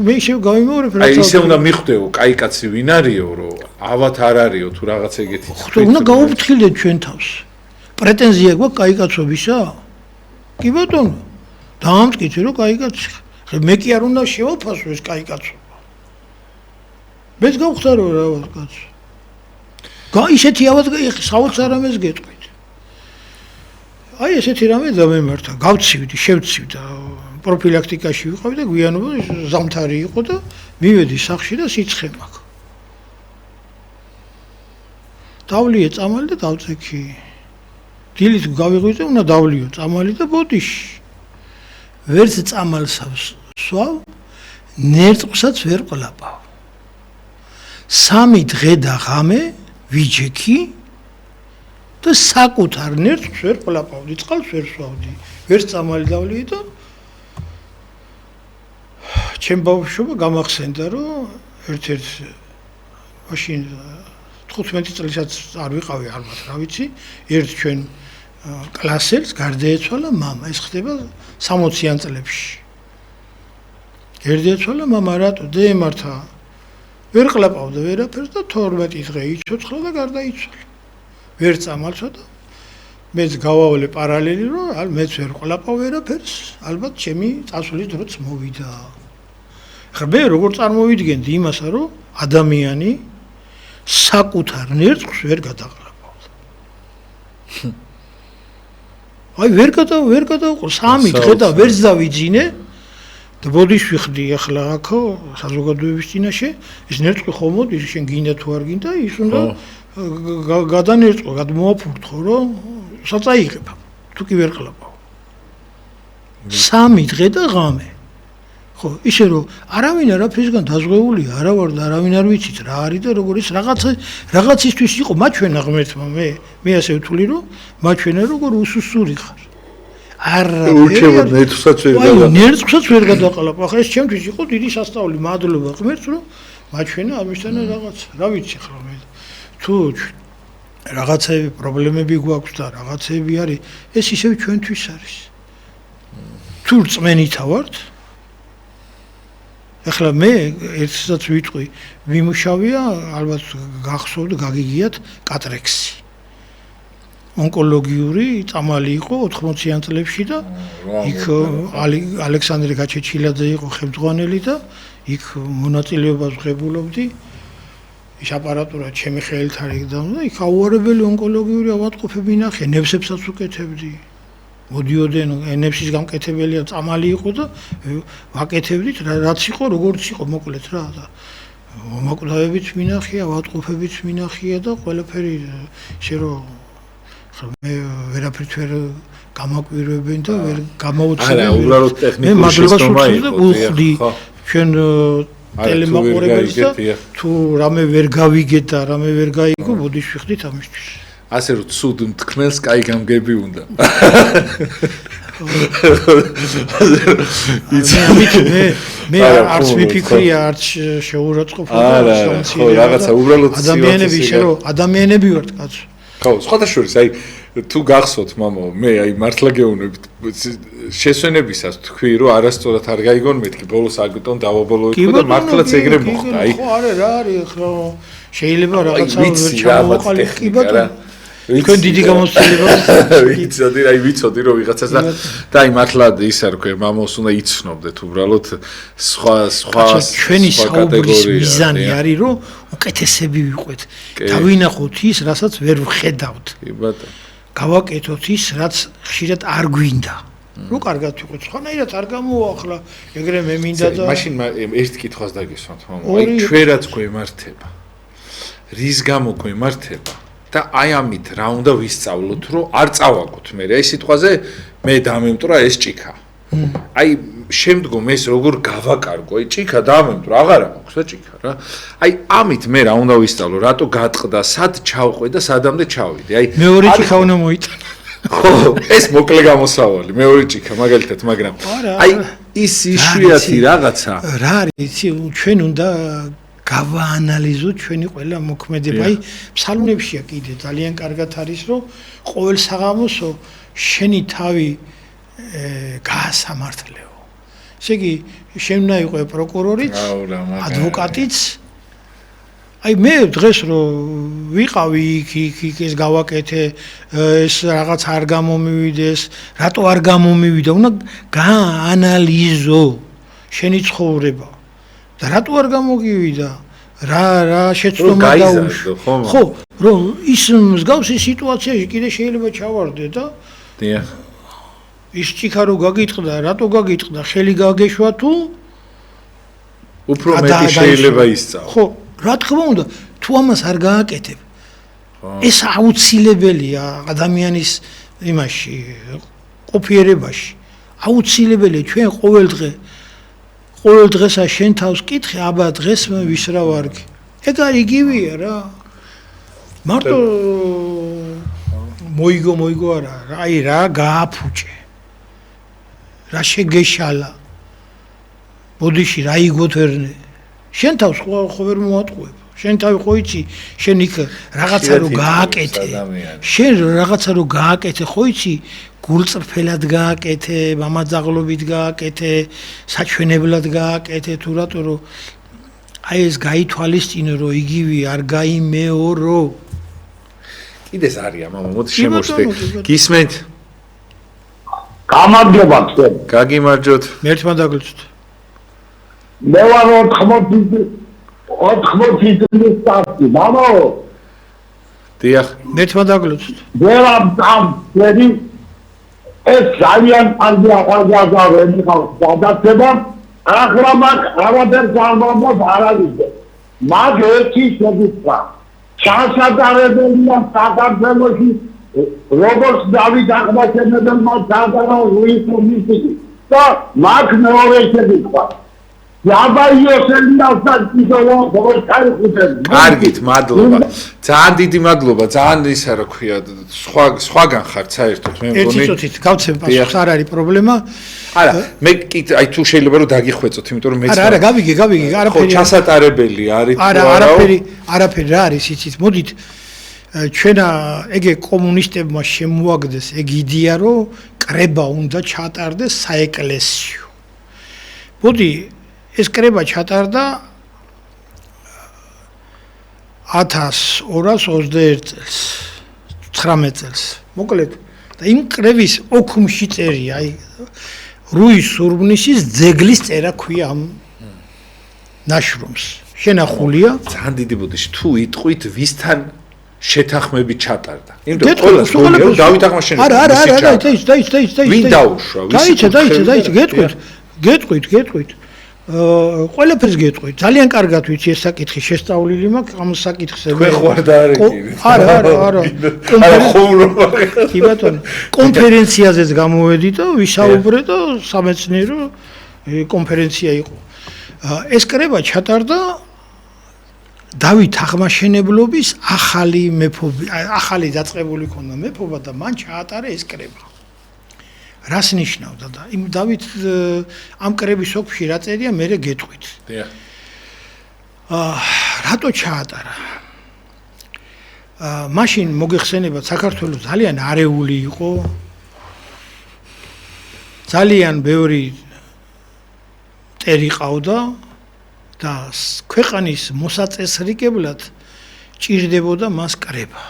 Speaker 2: მე ისე გავიმეორებ
Speaker 1: რა. აი ისე უნდა მიხვდეო, კაი კაცი ვინ არისო, რომ ავათ არ არისო თუ რაღაც ეგეთი.
Speaker 2: ხო, უნდა გაუფრთხილდეთ ჩვენ თავს. პრეტენზია გვაქვს კაი კაცობისა? კი ბატონო. დაამტკიცე რომ კაი კაცი. მე კი არ უნდა შევაფასო ეს კაი კაცობა. მეც გავხსარო რა კაცო. ისეთი ავად საოცარ რამეს გეტყვით. აი ესეთი რამე დამემართა, გავცივდი, შევცივდა, პროფილაქტიკაში ვიყავი და გვიანობა ზამთარი იყო და მივედი სახლში და სიცხე მაქვს. დავლიე წამალი და დავწექი. დილით გავიღვიძე, უნდა დავლიო წამალი და ბოდიში. ვერც წამალს სვავ, ნერწყვსაც ვერ ყლაპავ. 3 დღე და ღამე ვიჯექი და საკუთარ ნერწყვს ვერ ყლაპავდი, წყალს ვერ სვავდი, ვერ წამალი დავლიე და ჩემ ბავშვობა გამახსენდა, რომ ერთ-ერთ მაშინ 15 წელსაც არ ვიყავი ალბათ, რა ვიცი, ერთ ჩვენ კლასელს გარდაეცვალა მამა, ეს ხდება 60-იან წლებში. გარდაეცვალა მამა, რატო? დაემართა ვერ ყლაპავდა ვერაფერს და 12 დღე იცოცხლა და გარდაიცვალა. ვერ წამალსა და მეც გავავლე პარალელი, რომ მეც ვერ ყლაპავ ვერაფერს, ალბათ ჩემი წასვლის დროც მოვიდა. ხა მე როგორ წარმოვიდგენდი იმასა, რომ ადამიანი საკუთარ ნერწყვს ვერ გადაყლაპავდა. აი ვერ გადავყო 3 დღე და ვერც დავიძინე და ბოდიშ ვიხდი ახლა აქო საზოგადოების წინაშე ეს ნერწყვი ხომ მოდის შენ გინდა თუ არ გინდა ის უნდა გადანერწყვო გადმოაფურთხო რომ საწაიღებ თუ კი ვერ ყლაპავ 3 დღე და ღამე ხო ისე რომ არავინ არაფრისგან დაზღვეულია არა ვარ და არავინ არ ვიცით რა არის და როგორ ის რაღაცისთვის იყო მაჩვენა ღმერთმა მე ასე ვთვლი რომ მაჩვენა როგორ უსუსური ხარ არა
Speaker 1: ურჩევად ნერწყვსაც ვერ
Speaker 2: გადაყლაპავ ნერწყვსაც ვერ გადაყლაპავ ახლა ეს ჩემთვის იყო დიდი სასწაული მადლობა ღმერთს რომ მაჩვენა ამისთან რაღაც რა ვიცი ხლა მე თუ რაღაცები პრობლემები გვაქვს და რაღაცები არის ეს ისევ ჩვენთვის არის თუ რწმენითა ვართ ახლა მე ერთსაც ვიტყვი ვიმუშავია ალბათ გახსოვთ გაგიგიათ კატრექსი ონკოლოგიური წამალი იყო 80-იან წლებში და იქ ალექსანდრე გაჩეჩილაძე იყო ხელმძღვანელი და იქ მონაწილეობას ვღებულობდი ის აპარატურა ჩემი ხელით არ იგდავ და იქ აუარებელი ონკოლოგიური ავადმყოფები ნახე ნებსებსაც უკეთებდი მოდიოდნენ ნებსის გამკეთებელია წამალი იყო და ვაკეთებდით რაც იყო როგორც იყო მოკლედ რა და მომაკვდავებით მინახია ავადმყოფებით მინახია და ყველაფერი ისე რომ მე ვერაფრით ვერ გამაკვირვებენ და ვერ გამაუცემენ
Speaker 1: არა უბრალოდ ტექნიკური შეცდომა იყო
Speaker 2: ჩვენ ტელემაყურებელს და თუ რამე ვერ გავიგეთ და რამე ვერ გაიგო, ბოდიში ვიხდით ამისთვის.
Speaker 1: ასე რომ ცუდ მთქმელს კაი გამგები უნდა.
Speaker 2: მე არც მიფიქრია, არც შეურაცხყოფა და
Speaker 1: ხო, რაღაცა უბრალოდ
Speaker 2: ადამიანები ისე რომ ადამიანები ვართ კაცო.
Speaker 1: ხო, სხვადასხვა აი თუ გახსოვთ მამაო, მე აი მართლა გეუბნებით შესვენებისას თქვი რომ არასწორად არ გაიგონ მეთქი ბოლოს აგიტონ დავაბოლოეთ და მართლაც ეგრე მოხდა აი
Speaker 2: ხო არა რა არის ხო შეიძლება რაღაცა ვერ ჩამოვაყალიბ კი ბატონო თქვენ დიდი გამოცდილება
Speaker 1: ვიცოდი რომ ვიღაცას და აი მართლა ისა რქვე მამაოს უნდა იცნობდეთ უბრალოდ სხვა
Speaker 2: ჩვენი საუბრის მიზანი არის რომ უკეთესები ვიყვეთ დავინახოთ ის რასაც ვერ ვხედავთ
Speaker 1: კი ბატონო
Speaker 2: გავაკეთოთ ის რაც ხშირად არ გვინდა რო კარგად ვიყოთ სხვანაირად არ გამოახლა ეგრე მე მინდა და
Speaker 1: მაშინ ერთ კითხვას დაგესვათ მამაო აი ჩვენ რაც გვემართება რის გამო გვემართება და აი ამით რა უნდა ვისწავლოთ რომ არ წავაგოთ მე აი სიტყვაზე მე დამემტრა ეს ჭიქა აი შემდგომ ეს როგორ გავაკარგო აი ჭიქა დამემტრა აღარა მაქვს რა ჭიქა რა აი ამით მე რა უნდა ვისწავლო რატო გატყდა სად ჩავყვე და სადამდე ჩავიდე აი
Speaker 2: მეორე ჭიქა უნდა მოიტანა
Speaker 1: ხო ეს მოკლე გამოსავალი მეორე ჭიქა მაგალითად მაგრამ აი ის იშვიათი რაღაცა
Speaker 2: რა არის ჩვენ უნდა გავაანალიზოთ ჩვენი ყველა მოქმედება. აი, ფსალმუნებშია კიდე ძალიან კარგად არის, რომ ყოველ საღამოსო შენი თავი გაასამართლეო. ესე იგი, შენ უნდა იყო პროკურორიც, ადვოკატიც. აი, მე დღეს რომ ვიყავი იქ ეს გავაკეთე, ეს რაღაც არ გამომივიდეს, რატო არ გამომივიდა, უნდა გააანალიზო შენი ცხოვრება. და რატო არ გამოგივიდა რა შეცდომა დაუშვა ხო რომ ის მსგავსი სიტუაციაში კიდე შეიძლება ჩავარდე და
Speaker 1: დიახ
Speaker 2: ის ჭიქა რო გაგიტყდა რატო გაგიტყდა ხელი გაგეშვა თუ
Speaker 1: უფრო მეტი შეიძლება ისწავლო
Speaker 2: ხო რა თქმა უნდა თუ ამას არ გააკეთებ ეს აუცილებელია ადამიანის იმაში ყოფიერებაში აუცილებელია ჩვენ ყოველ დღესა შენ თავს კითხე, აბა დღეს მე ვის რა ვარგი. ეგ არ იგივეა რა. მარტო მოიგო არა, აი რა გააფუჭე. რა შეგეშალა. ბოდიში რა იგოთ ვერნე. შენ თავს ხო ვერ მოატყუებ. შენ თავი ხო იცი, შენ იქ რაღაცა რო გააკეთე. შენ რაღაცა რო გააკეთე, ხო იცი, გულწრფელად გააკეთე, მამაძაღლობით გააკეთე, საჩვენებლად გააკეთე, თუ რატო რომ აი ეს გაითვალისწინო რომ იგივე არ გაიმეორო.
Speaker 1: კიდეს არია მამა, მოდი შემოშტე. გისმენთ?
Speaker 4: გამარჯობა თქვენ.
Speaker 1: გაგიმარჯოთ.
Speaker 2: მერტმა დაგლოცოთ.
Speaker 4: მე ვარ 80 წლის სტარტი, მამაო.
Speaker 1: დიახ.
Speaker 2: მერტმა დაგლოცოთ.
Speaker 4: ვერ ამ ვერი ეს ძალიან კარგი ახალგაზრდები ყავს გადაცემა ახლა მაგ არაფერს არ მომბობ არალიზე მაგ ერთი შეგიძლია ჩასატარებელია საქართველოში როგორც დავით აღმაშენებელმა სადა ლუის კომიტეტი და მაგ მეორე შეგიძლია
Speaker 1: კარგით, მადლობა. ძალიან დიდი მადლობა. ძალიან ისა რა ქვია, სხვაგან ხართ საერთოდ მე მგონი.
Speaker 2: ერთი წუთით გავცემ პასუხს, არ არის პრობლემა.
Speaker 1: არა, მე კი აი თუ შეიძლება რომ დაგიხვეწოთ, იმიტომ რომ მეც
Speaker 2: არა, გავიგე, არაფერი.
Speaker 1: ხო, ჩასატარებელი არის.
Speaker 2: არაფერი რა არის, იცით, მოდით ჩვენა ეგე კომუნისტებმა შემოაგდეს ეგ იდეა, რომ კრება უნდა ჩატარდეს საეკლესიო. მოდი ეს კრება ჩატარდა 1221 წელს 19 წელს მოკლედ და იმ კრების ოქმში წერია აი რუის სურბნისის ძეგლის წერა ქვია ამ ნაშრომს შენახულია
Speaker 1: ძალიან დიდი ბოდიში თუ იტყვით ვისთან შეთანხმები ჩატარდა იმიტომ რომ ყველა სულ დავით აღმაშენებელი
Speaker 2: არა
Speaker 1: ვინ დაუშვა
Speaker 2: გეტყვით ყველაფერს გეტყვით ძალიან კარგად ვიცი ეს საკითხი შესწავლილი მაქვს ამ საკითხზე
Speaker 1: თქვენ ხوار და
Speaker 2: არა კი ბატონო კონფერენციაზეც გამოვედი და ვისაუბრე და სამეცნიერო კონფერენცია იყო ეს კრება ჩატარდა დავით აღმაშენებლობის ახალი დაწყებული ქონდა მეფობა და მან ჩაატარა ეს კრება. რას ნიშნავდა და იმ დავით ამ კრების ოფში რა წერია მე გეტყვით.
Speaker 1: დიახ.
Speaker 2: რატო ჩაატარა? მაშინ მოგეხსენებათ საქართველოს ძალიან არეული იყო. ძალიან ბევრი ტერი ყავდა და ქვეყნის მოსაწესრიგებლად ჭირდებოდა მას კრება.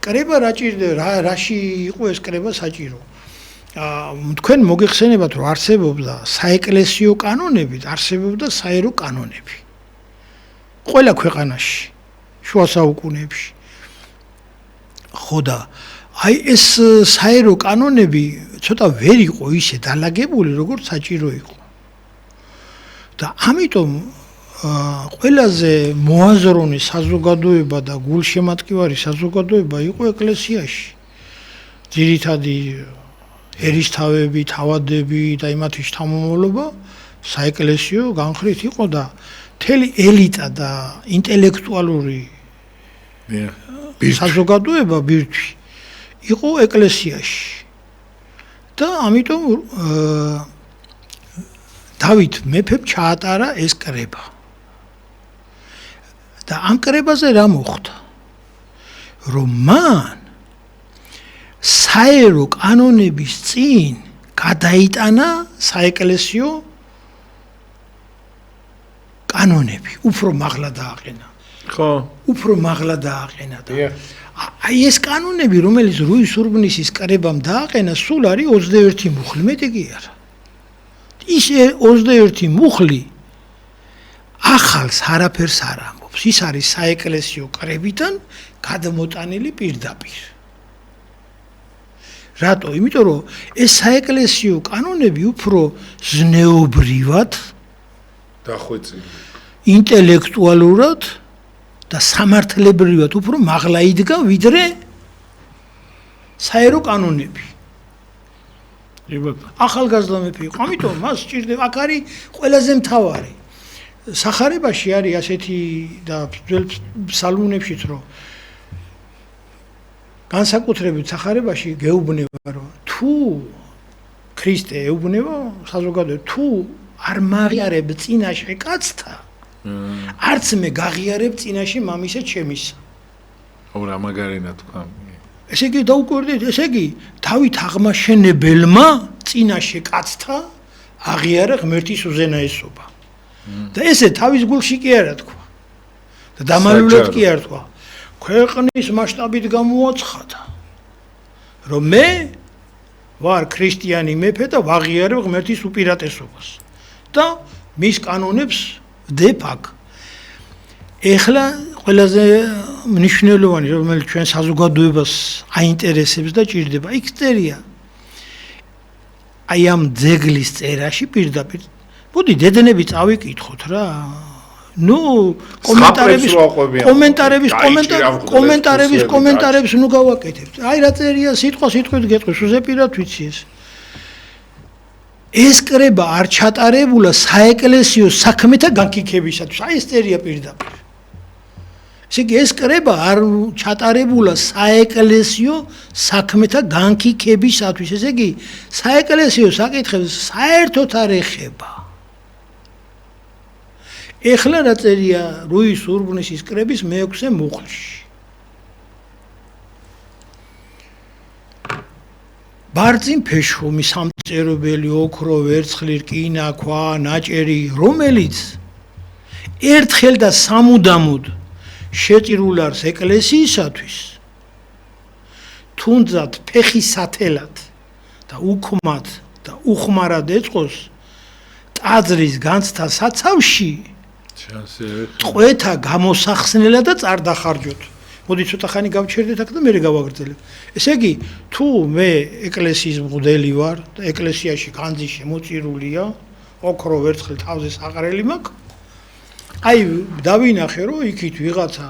Speaker 2: კრება რა ჭირდება, რაში იყო ეს კრება საჭირო? თქვენ მოგეხსენებათ რომ არსებობდა საეკლესიო კანონები, არსებობდა საერო კანონები. ყველა ქვეყანაში, შუა საუკუნეებში. ხო და აი ეს საერო კანონები ცოტა ვერ იყო ისე დალაგებული, როგორც საჭირო იყო. და ამიტომ ყველაზე მოაზროვნე საზოგადოება და გულშემატკივარი საზოგადოება იყო ეკლესიაში. ძირითადი ერისთავები, თავადები და იმათი შთამომავლობა საეკლესიო განხრით იყო და მთელი ელიტა და ინტელექტუალური საზოგადოება ბირთვი იყო ეკლესიაში. და ამიტომ დავით მეფემ ჩაატარა ეს კრება. და ამ კრებაზე რა მოხდა? რომ მან საერო კანონების წინ გადაიტანა საეკლესიო კანონები, უფრო მაღლა დააყენა.
Speaker 1: ხო.
Speaker 2: უფრო მაღლა დააყენა და აი ეს კანონები, რომელიც რუის ურბნისის კრებამ დააყენა, სულ არის 21 მუხლი, მეტი კი არა. ის 21 მუხლი ახალს არაფერს არ ამბობს. ის არის საეკლესიო კრებიდან გადმოტანილი პირდაპირ. რატო? იმიტომ რომ ეს საეკლესიო კანონები უფრო ზნეობრივად
Speaker 1: დახვეწილი.
Speaker 2: ინტელექტუალურად და სამართლებრივად უფრო მაღლა იდგა ვიდრე საერო კანონები. ახალგაზრდა მეფე იყო, ამიტომ მას სჭირდება, აქ არის ყველაზე მთავარი. სახარებაში არის ასეთი და ძველ ფსალმუნებშიც რომ განსაკუთრებით სახარებაში გეუბნება რომ თუ ქრისტე ეუბნება საზოგადოება თუ არ მაღიარებ წინაშე კაცთა არც მე გაღიარებ წინაშე მამისა ჩემისა.
Speaker 1: აუ რა მაგარინა თქვა.
Speaker 2: ესე იგი დაუკვირდით, ესე იგი დავით აღმაშენებელმა წინაშე კაცთა აღიარა ღმერთის უზენაესობა. და ესე თავის გულში კი არა თქვა. და დამალულად კი არ თქვა. ქვეყნის მასშტაბით გამოაცხადა, რომ მე ვარ ქრისტიანი მეფე და ვაღიარებ ღმერთის უპირატესობას და მის კანონებს ვდებ აქ. ეხლა ყველაზე მნიშვნელოვანი, რომელიც ჩვენ საზოგადოებას აინტერესებს და ჭირდება, იქ წერია. აი ამ ძეგლის წერაში პირდაპირ. მოდი დედნები წავიკითხოთ რა. ნუ კომენტარების ნუ გავაკეთებთ. აი რა წერია სიტყვა სიტყვით გეტყვის, უზეპირად ვიცი ეს. ეს კრება არ ჩატარებულა საეკლესიო საქმეთა განკითხვისათვის. აი ეს წერია პირდაპირ. ესე იგი ეს კრება არ ჩატარებულა საეკლესიო საქმეთა განკითხვისათვის. ესე იგი საეკლესიო საკითხებს საერთოდ არ ეხება. ეხლა რა წერია რუის ურბნისის კრების მე-6 მუხლში. ბარძიმ ფეშხომი სამწერობელი ოქრო ვერცხლი რკინა ქვა ნაჭერი რომელიც ერთხელ და სამუდამოდ შეჭირულ არის ეკლესიისათვის თუნდაც ფეხისათელად და უქმად და უხმარად ეწყოს ტაძრის განცდა საცავში ტყვეთა გამოსახსნელა და წარდახარჯოთ. მოდი ცოტა ხანი გავჩერდეთ აქ და მე გავაგრძელებ. ესე იგი, თუ მე ეკლესიის მღვდელი ვარ და ეკლესიაში განძი შემოწირულია, ოქრო ვერცხლი თავზე საყრელი მაქვს, აი დავინახე რომ იქით ვიღაცა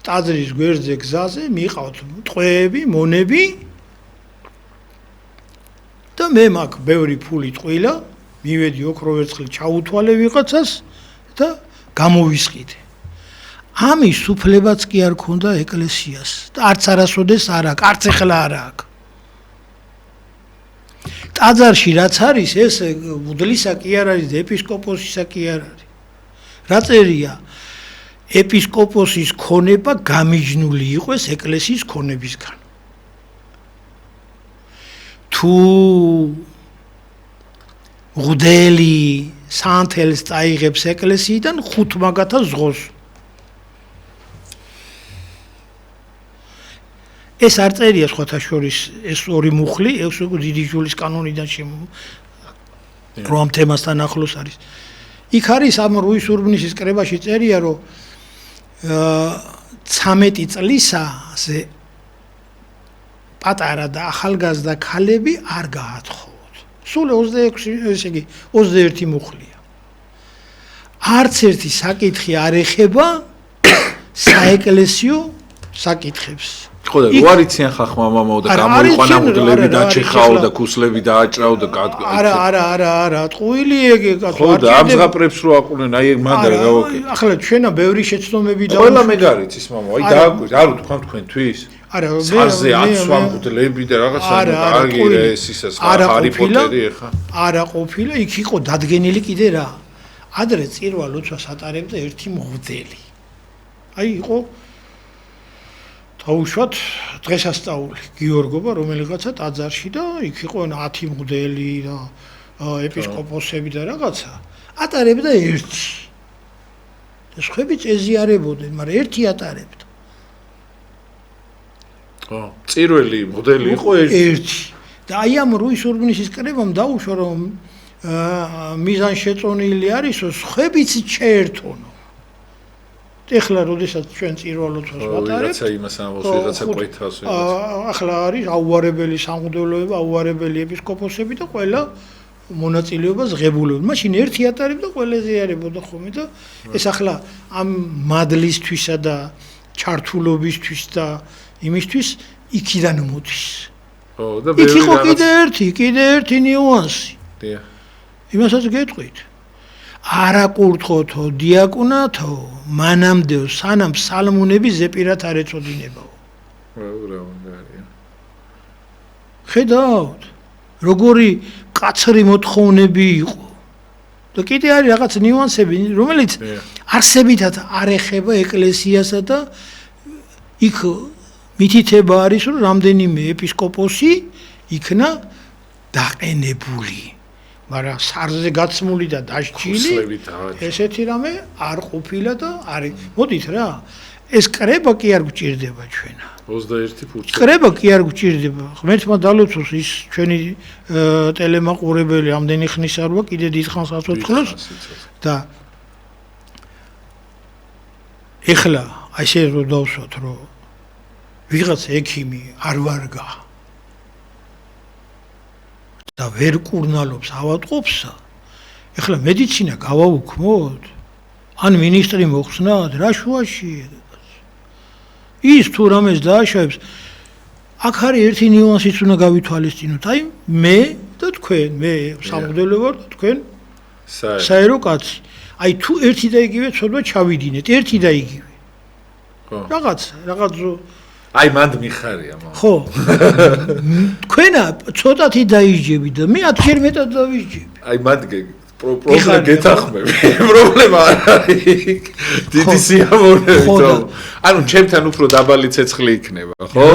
Speaker 2: ტაძრის გვერდზე გზაზე მიყავთ ტყვეები, მონები და მე მაქვს ბევრი ფული ტყილა მივედი ოქროვერცხლი ჩაუთვალე ვიღაცას და გამოვისყიდე. ამის უფლებაც კი არ ქონდა ეკლესიას და არც არასოდეს არ აქვს, არც ახლა არ აქვს. ტაძარში რაც არის, ეს მუდლისა კი არ არის და ეპისკოპოსისა კი არ არის. რა წერია? ეპისკოპოსის ქონება გამიჯნული იყოს ეკლესიის ქონებისგან. თუ მღვდელი სანთელს წაიღებს ეკლესიიდან 5 მაგათა ზღოს. ეს არ წერია სხვათა შორის ეს ორი მუხლი, ეს დიდი ჯულის კანონიდან რო ამ თემასთან ახლოს არის. იქ არის ამ რუის ურბნისის კრებაში წერია, რომ 13 წლისაზე პატარა და ახალგაზრდა ქალები არ გაათხოვოთ. სულ 26, ესე იგი 21 მუხლია. არც ერთი საკითხი არ ეხება საეკლესიო საკითხებს.
Speaker 1: ხო და რო არიციან ხახმა მამაო და გამოიყვანა მუდლები დაჩეხაო და ქუსლები დააჭრაო და
Speaker 2: არა, ტყუილი ეგ
Speaker 1: ხო და ამზღაპრებს რო აყუნენ, აი ეგ მანდარა გავაკეთე.
Speaker 2: ახლა ჩვენა ბევრი შეცდომები და
Speaker 1: ყველა მეგარიც მამა, აი დააგვირ, არ თქვა თქვენთვის.
Speaker 2: არა,
Speaker 1: ზარზე აცვა მუდლები და რაღაცა კარგი ეს ისეს ჰარი პოტერი ეხა.
Speaker 2: არა ყოფილა, იქ იყო დადგენილი კიდე რა. ადრე წირვა ლოცვას ატარებდა ერთი მღვდელი. აი იყო აუშვათ დღესასწაული გიორგობა რომელიღაცა ტაძარში და იქ იყო 10 მღვდელი და ეპისკოპოსები და რაღაცა ატარებდა ერთი და სხვები წეზიარებოდნენ, მაგრამ ერთი ატარებდა.
Speaker 1: ხო, წირველი მღვდელი იყო
Speaker 2: ერთი. და აი ამ რუის ურბნისის კრებამ დაუშვა რომ მიზანშეწონილი არისო სხვებიც შეერთონო. ეხლა როდესაც ჩვენ წირვა ლოცვას ვატარებთ,
Speaker 1: ვიღაცა იმას ამბობს, ვიღაცა ყვეთავს,
Speaker 2: ახლა არის აუარებელი სამღვდელოება, აუარებელი ეპისკოპოსები და ყველა მონაწილეობას ღებულობენ. მაშინ ერთი ატარებდა, ყველა ზიარებოდა ხოლმე და ეს ახლა ამ მადლისთვისა და ჩართულობისთვის და იმისთვის იქიდან მოდის.
Speaker 1: ხო და
Speaker 2: იქ იყო კიდე ერთი ნიუანსი.
Speaker 1: დიახ.
Speaker 2: იმასაც გეტყვით. არა კურთხოთო დიაკვნათო მანამდე სანამ სალმუნები ზეპირად არ ეწოდინებაო. ხედავთ როგორი კაცრი მოთხოვნები იყო. და კიდე არის რაღაც ნიუანსები, რომელიც არსებითად არ ეხება ეკლესიასა და იქ მითითება არის, რომ რამდენიმე ეპისკოპოსი იქნა დაყენებული. მაგრამ სარზე გაცმული და დასჯილი ესეთი რამე არ ყოფილა და არის. მოდით რა, ეს კრება კი არ გვჭირდება ჩვენა.
Speaker 1: 21 ფურცელი.
Speaker 2: კრება კი არ გვჭირდება. ღმერთმა დალოცოს ის ჩვენი ტელემაყურებელი ამდენი ხნის არ ვარ, კიდე დიდხანს აცოცხლოს და ეხლა ასე რომ დავსვათ, რომ ვიღაც ექიმი არ ვარგა და ვერ კურნალობს ავადმყოფსა. ეხლა მედიცინა გავაუქმოთ? ან მინისტრი მოხსნათ? რა შუაშია? ის თუ რამეს დააშავებს, აქ არის ერთი ნიუანსიც უნდა გავითვალისწინოთ. აი მე და თქვენ, მე სამღვდელო ვარ და თქვენ საერო კაცი. აი თუ ერთი და იგივე ცოდვა ჩავიდინეთ, ერთი და იგივე. ხო. რაღაც
Speaker 1: აი მანდ მიხარია მაგრამ.
Speaker 2: ხო. თქვენა ცოტათი დაიჯები და მე 10-ჯერ მეტად დავიჯები.
Speaker 1: აი მანდ პრობლემა გეთახმები. პრობლემა არ არის. დიდი სიამოვნებით. ანუ ჩემთან უფრო დაბალი ცეცხლი იქნება, ხო?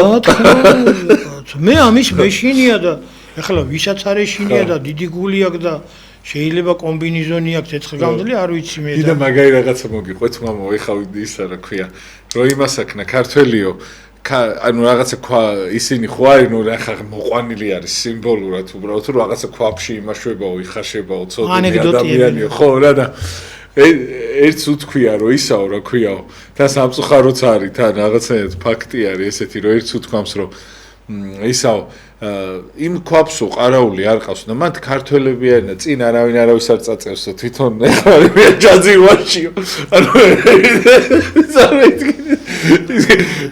Speaker 2: მე ამის მეშინია და ეხლა ვისაც არ ეშინია და დიდი გული აქვს და შეიძლება კომბინიზონი აქვს ცეცხლგამდელი, არ ვიცი მე.
Speaker 1: და მაგარი რაღაცა მოგიყვეთ, მამო, ეხა ისა რა ქვია. რო იმას აქნა ქართველიო ანუ რაღაცა ისინი ხო არის ნუ ახლა მოყვანილი არის სიმბოლურად უბრალოდ რომ რაღაცა ქვაფში იმაშვებაო იხაშებაო ცოტა ადამიანიო ხო რა და ერთს უთქვია რომ ისაო რა ქვიაო და სამწუხაროც არის თან რაღაცა ფაქტი არის ესეთი რომ ერთს უთქვამს რომ ისაო იმ ქვაბსო ყარაული არ ყავს და მათ ქართველებიანა წინ არავინ არავის არ წაწევსო თვითონ ეხლა ჯაძირვაშიო ანუ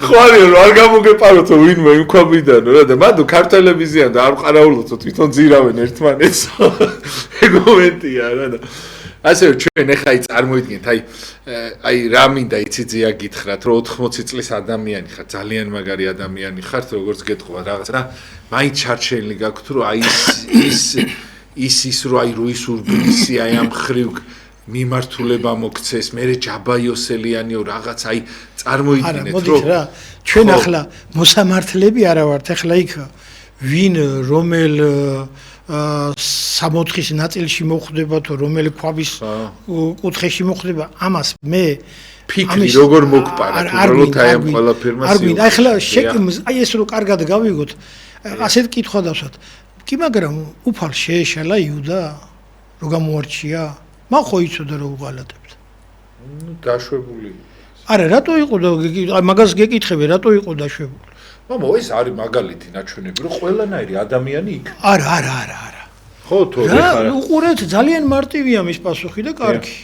Speaker 1: ხვალე რომ არ გამოგეპაროთო ვინმე იმ ქვაბიდანო რა და მანდ ქართველებიზიან და არ ყარაულოთო თვითონ ძირავენ ერთმანეთს ეგ მომენტია რა და ასე ჩვენ ეხლა წარმოიდგინეთ აი რა მინდა იცი ძია გითხრათ რომ 80 წლის ადამიანი ხარ ძალიან მაგარი ადამიანი ხართ როგორც გეტყობა რაღაც რა მაინც ჩარჩენილი გაქვთ რომ აი ის რომ აი რუის ურბინისი აი ამ ხრივ მიმართულება მოგცეს მე ჯაბაიოსელიანიო რაღაც აი წარმოიდგინეთ რომ
Speaker 2: რა ჩვენ ახლა მოსამართლეები არა ვართ ახლა იქ ვინ რომელ სამოთხის ნაწილში მოხდება თუ რომელი ქვაბის კუთხეში მოხდება ამას მე
Speaker 1: ფიქრი როგორ მოგპარა უბრალოდ აი ამ ყველაფერმა
Speaker 2: არ გვინდა ახლა აი ეს რო კარგად გავიგოთ ასეთ კითხვა დავსვათ კი მაგრამ უფალ შეეშალა იუდა რო გამოარჩია მან ხო იცოდა რომ უღალატებთ
Speaker 1: ნუ დაშვებული
Speaker 2: არა რატო იყო და მაგას გეკითხები რატო იყო დაშვებული
Speaker 1: მამო ეს არის მაგალითი ნაჩვენები რომ ყველანაირი ადამიანი იქ
Speaker 2: არა
Speaker 1: ხო თუ
Speaker 2: უყურეთ ძალიან მარტივია მის პასუხი და კარგი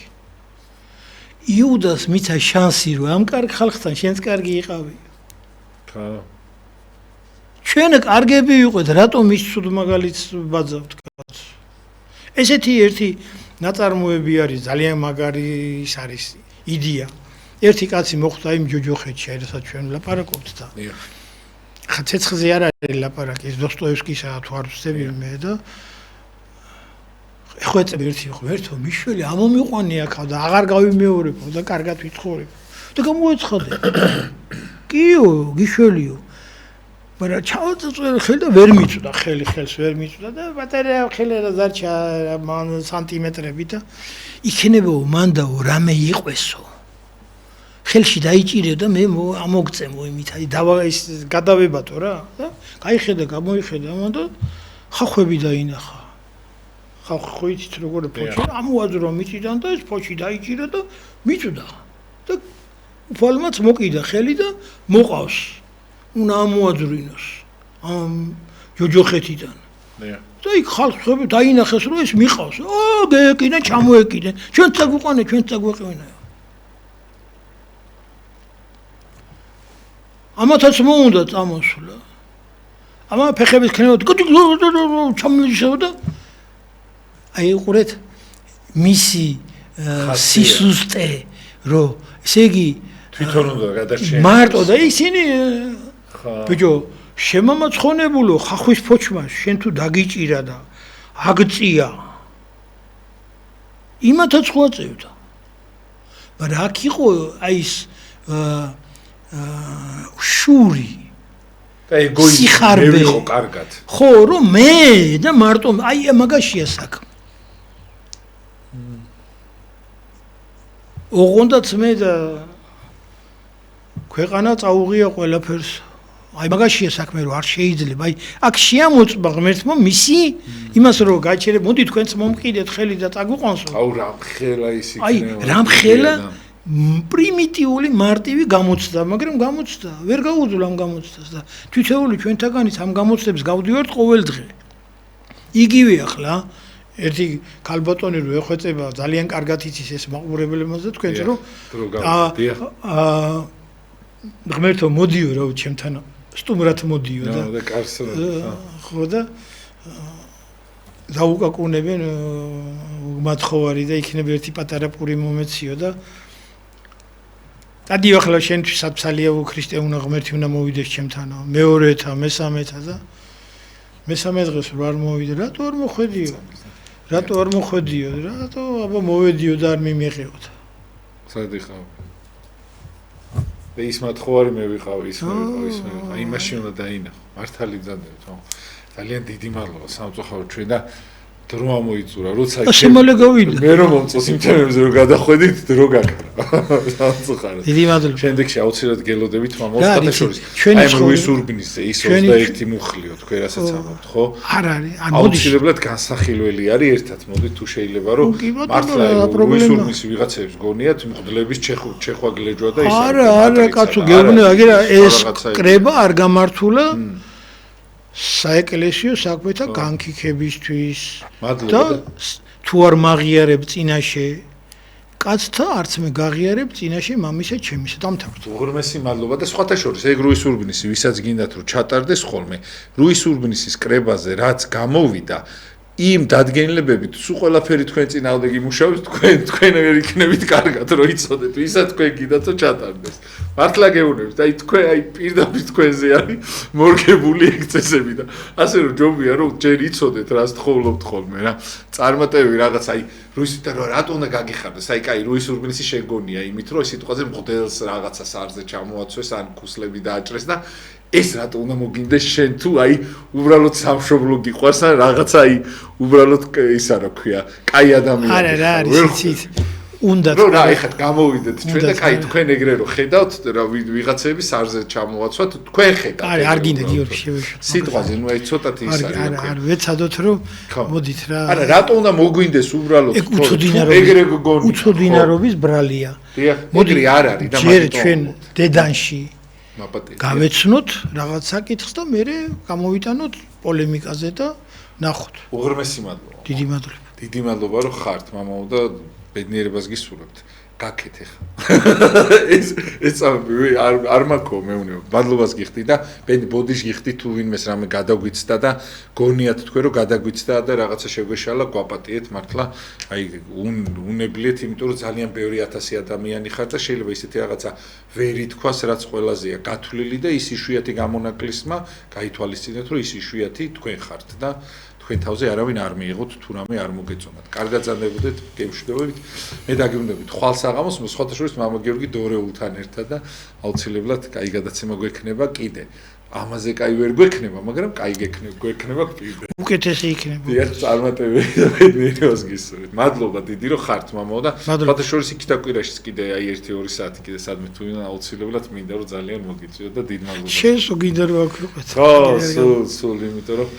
Speaker 2: იუდას მიცა შანსი რომ ამ კარგ ხალხთან შენც კარგი იყავი
Speaker 1: ხა
Speaker 2: ჩვენ კარგები ვიყოთ რატომ ის ცუდ მაგალითს ბაძავთ კაც ესეთი ერთი ნაწარმოები არის ძალიან მაგარი ის არის იდეა ერთი კაცი მოხვდა იმ ჯოჯოხეთში რასაც ჩვენ ვლაპარაკობთ და ხა ცეცხლზე არ არის ლაპარაკი ეს დოსტოევსკისა თუ არ ვსწრები მე და ხვეწები ერთო მიშველი ამომიყვანე აქა და აღარ გავიმეორებო და კარგად ვიცხოვრებო და გამოეცხადე კიო გიშველიო მაგრამ ჩავაწვე ხელი და ვერ მიწვდა ხელი ხელს ვერ მიწვდა და ბატარეა ხელი რა დარჩა სანტიმეტრები და იქნებო მანდაო რამე იყვესო ხელში დაიჭირე და მე ამოგწემო იმით აი დავა ის გადავებათო რა და გაიხედა გამოიხედა ამან და ხახვები დაინახა ხახო იცით როგორ ფოჩი ამოაძრო მიწიდან და ეს ფოჩი დაიჭირა და მიწვდა და უფალმაც მოკიდა ხელი და მოყავს უნდა ამოაძრინოს ამ ჯოჯოხეთიდან და იქ ხალხები დაინახეს რომ ეს მიყავს გეკინა ჩამოეკიდე ჩვენ წაგვიყვანე ჩვენ წაგვეყინა ამათაც მოუნდა წამოსვლა ამა ფეხების ქნევად ჩამოიშავა და აი უყურეთ მისი სისუსტე რომ ესე იგი
Speaker 1: თვითონ უნდა გადარჩენილიყო
Speaker 2: მარტო და ისინი ბიჭო შემამაცხონებულო ხახვის ფოჩმა შენ თუ დაგიჭირა და აგწია იმათაც ხვაწევდა მაგრამ აქ იყო აი ეს შური
Speaker 1: და ეგოიზმი მე ვიყო კარგად
Speaker 2: ხო რომ მე და მარტო აი მაგაშია საქმე ოღონდაც მე და ქვეყანა წაუღია ყველაფერს აი მაგაშია საქმე რომ არ შეიძლება აი აქ შეამოწმა ღმერთმა მისი იმას რომ გაჩერე მოდი თქვენც მომყიდეთ ხელი და წაგვიყვანსო
Speaker 1: აუ რამხელა ის იქნება
Speaker 2: აი რამხელა პრიმიტიული მარტივი გამოცდა მაგრამ გამოცდა ვერ გაუძლო ამ გამოცდას და თითოეული ჩვენთაგანიც ამ გამოცდებს გავდივართ ყოველ დღე იგივე ახლა ერთი ქალბატონი რო ეხვეწება ძალიან კარგად იცის ეს მაყურებელებს და თქვენც რომ ღმერთო მოდიო რა ჩემთან სტუმრად მოდიო
Speaker 1: და კარსო
Speaker 2: ხო და დაუკაკუნებენ მათხოვარი და იქნება ერთი პატარა პური მომეციო და დადი ახლა შენთვის საფსალია ქრისტეუნა ღმერთი უნდა მოვიდეს ჩემთანო მეორეთა მესამეთა და მესამე დღეს არ მოვიდე რატო არ მოხვედიო რატო აბა მოვედიო და არ მიმეყევთ
Speaker 1: სად იყავ და ის მათხოვარი მე ვიყავ ის აი მაშინ უნდა დაინახო მართალი ძანდებთ ხო ძალიან დიდი მადლობა სამწუხაროდ ჩვენ და დრო ამოიწურა როცა
Speaker 2: შემალე გავიდა
Speaker 1: მე რომ მომწოს იმ თემებზე რომ გადახვედით დრო გაქრა სამწუხაროდ
Speaker 2: დიდი მადლობა
Speaker 1: შემდეგში აუცილებლად გელოდებით მამოხატა შორის აი რუის ურბინის ის 21 მუხლიო თქვენ რასაც ამბობთ ხო
Speaker 2: არ არის ან მოდი
Speaker 1: აუცილებლად განსახილველი არის ერთად მოდი თუ შეიძლება რომ მართლა რუის ურბინის ვიღაცებს გონიათ მღვდლების ჩეხვა გლეჯვა და ის
Speaker 2: არა კაცო გეუბნე აგერა ეს კრება არ გამართულა საეკლესიო საქმეთა განკიქებისთვის
Speaker 1: მადლობა
Speaker 2: და
Speaker 1: და
Speaker 2: თუ არ მაღიარებ წინაშე კაცთა არც მე გაღიარებ წინაშე მამისა ჩემისა დამთავრდა.
Speaker 1: უღრმესი მადლობა და სხვათა შორის ეგ რუის ურბნისი ვისაც გინდათ რომ ჩატარდეს ხოლმე რუის ურბნისის კრებაზე რაც გამოვიდა იმ დადგენილებებით სულ ყველაფერი თქვენ წინააღმდეგ იმუშავებს თქვენ ვერ იქნებით კარგად რომ იცოდეთ ვისაც თქვენ გინდათ რომ ჩატარდეს მართლა გეუბნებით აი თქვენ აი პირდაპირ თქვენზე არის მორგებული ეგ წესები და ასე რომ ჯობია რომ ჯერ იცოდეთ რას თხოვლობთ ხოლმე რა წარმატებები რაღაც აი რუსით რა რატო უნდა გაგიხარდეს აი კაი რუის ურბნისი შეგონია იმით რომ სიტყვაზე მღვდელს რაღაცა სარზე ჩამოაცვეს ან ქუსლები დააჭრეს და ეს რატო უნდა მოგინდეს შენ თუ აი უბრალოდ სამშობლო გიყვარს ან რაღაცა აი უბრალოდ ისა რა ქვია კაი ადამიანი
Speaker 2: არა რა არის იცით უნდა
Speaker 1: რო რა ეხლა გამოვიდეთ ჩვენ და კაი თქვენ ეგრე რო ხედავთ რა ვიღაცები სარზე ჩამოაცვათ თქვენ ხედავთ
Speaker 2: არა არ გინდა გიორგი შევეშვა
Speaker 1: სიტყვაზე ნუ აი ცოტათი ის არის
Speaker 2: არ ვეცადოთ რომ მოდით რა
Speaker 1: არა რატო უნდა მოგვინდეს უბრალოდ ეგრე გგონი
Speaker 2: უცოდინარობის ბრალია
Speaker 1: მოდი არ არის და
Speaker 2: ჯერ ჩვენ დედანში
Speaker 1: მაპატე
Speaker 2: გავეცნოთ რაღაც საკითხს და მე გამოვიტანოთ პოლემიკაზე და ნახოთ
Speaker 1: უღრმესი მადლობა
Speaker 2: დიდი მადლობა
Speaker 1: რომ ხართ მამაო და ბედნიერებას გისურვებთ გაქეთ ახლა ეს არ მაქო მეუნე მადლობას გიხდი და ბოდიშ გიხდი თუ ვინმეს რამე გადაგვიცდა და გონიათ თქვენ რომ გადაგვიცდა და რაღაცა შეგვეშალა გვაპატიეთ მართლა აი უნებლიეთ იმიტომ რომ ძალიან ბევრი 1000 ადამიანი ხარ და შეიძლება ისეთი რაღაცა ვერ ითქვას რაც ყველაზე გათვლილი და ის იშვიათი გამონაკლისმა გაითვალისწინეთ რომ ის იშვიათი თქვენ ხართ და თქვენ თავზე არავინ არ მიიღოთ თუ რამე არ მოგეწონათ. კარგად ზანდებოდეთ გემშვიდობებით. მე დაგივნებით ხვალ საღამოს სხვათა შორის მამა გიორგი დორეულთან ერთად და აუცილებლად კაი გადაცემა გვექნება კიდე. ამაზე კაი ვერ გვექნება, მაგრამ კაი გვექნება პირდე.
Speaker 2: უკეთესი იქნება.
Speaker 1: დიახ, წარმატებები და ბედნიერებას გისურვებთ. მადლობა დიდი რომ ხართ მამაო და სხვათა შორის იქითა კვირაშიც კიდე აი 1-2 საათი კიდე სადმე თუ აუცილებლად მინდა რომ ძალიან მოგიწვიოთ და დიდი მადლობა.
Speaker 2: შენ სულ გინდა რომ აკვირყეთ.
Speaker 1: ხო, სულ იმიტომ რომ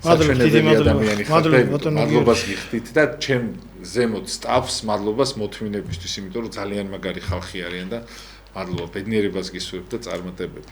Speaker 1: მადლობას გიხდით და ჩემ ზემოთ სტაფს მადლობას მოთმინებისთვის, იმიტომ რომ ძალიან მაგარი ხალხი არიან და მადლობა ბედნიერებას გისურვებთ და წარმატებები.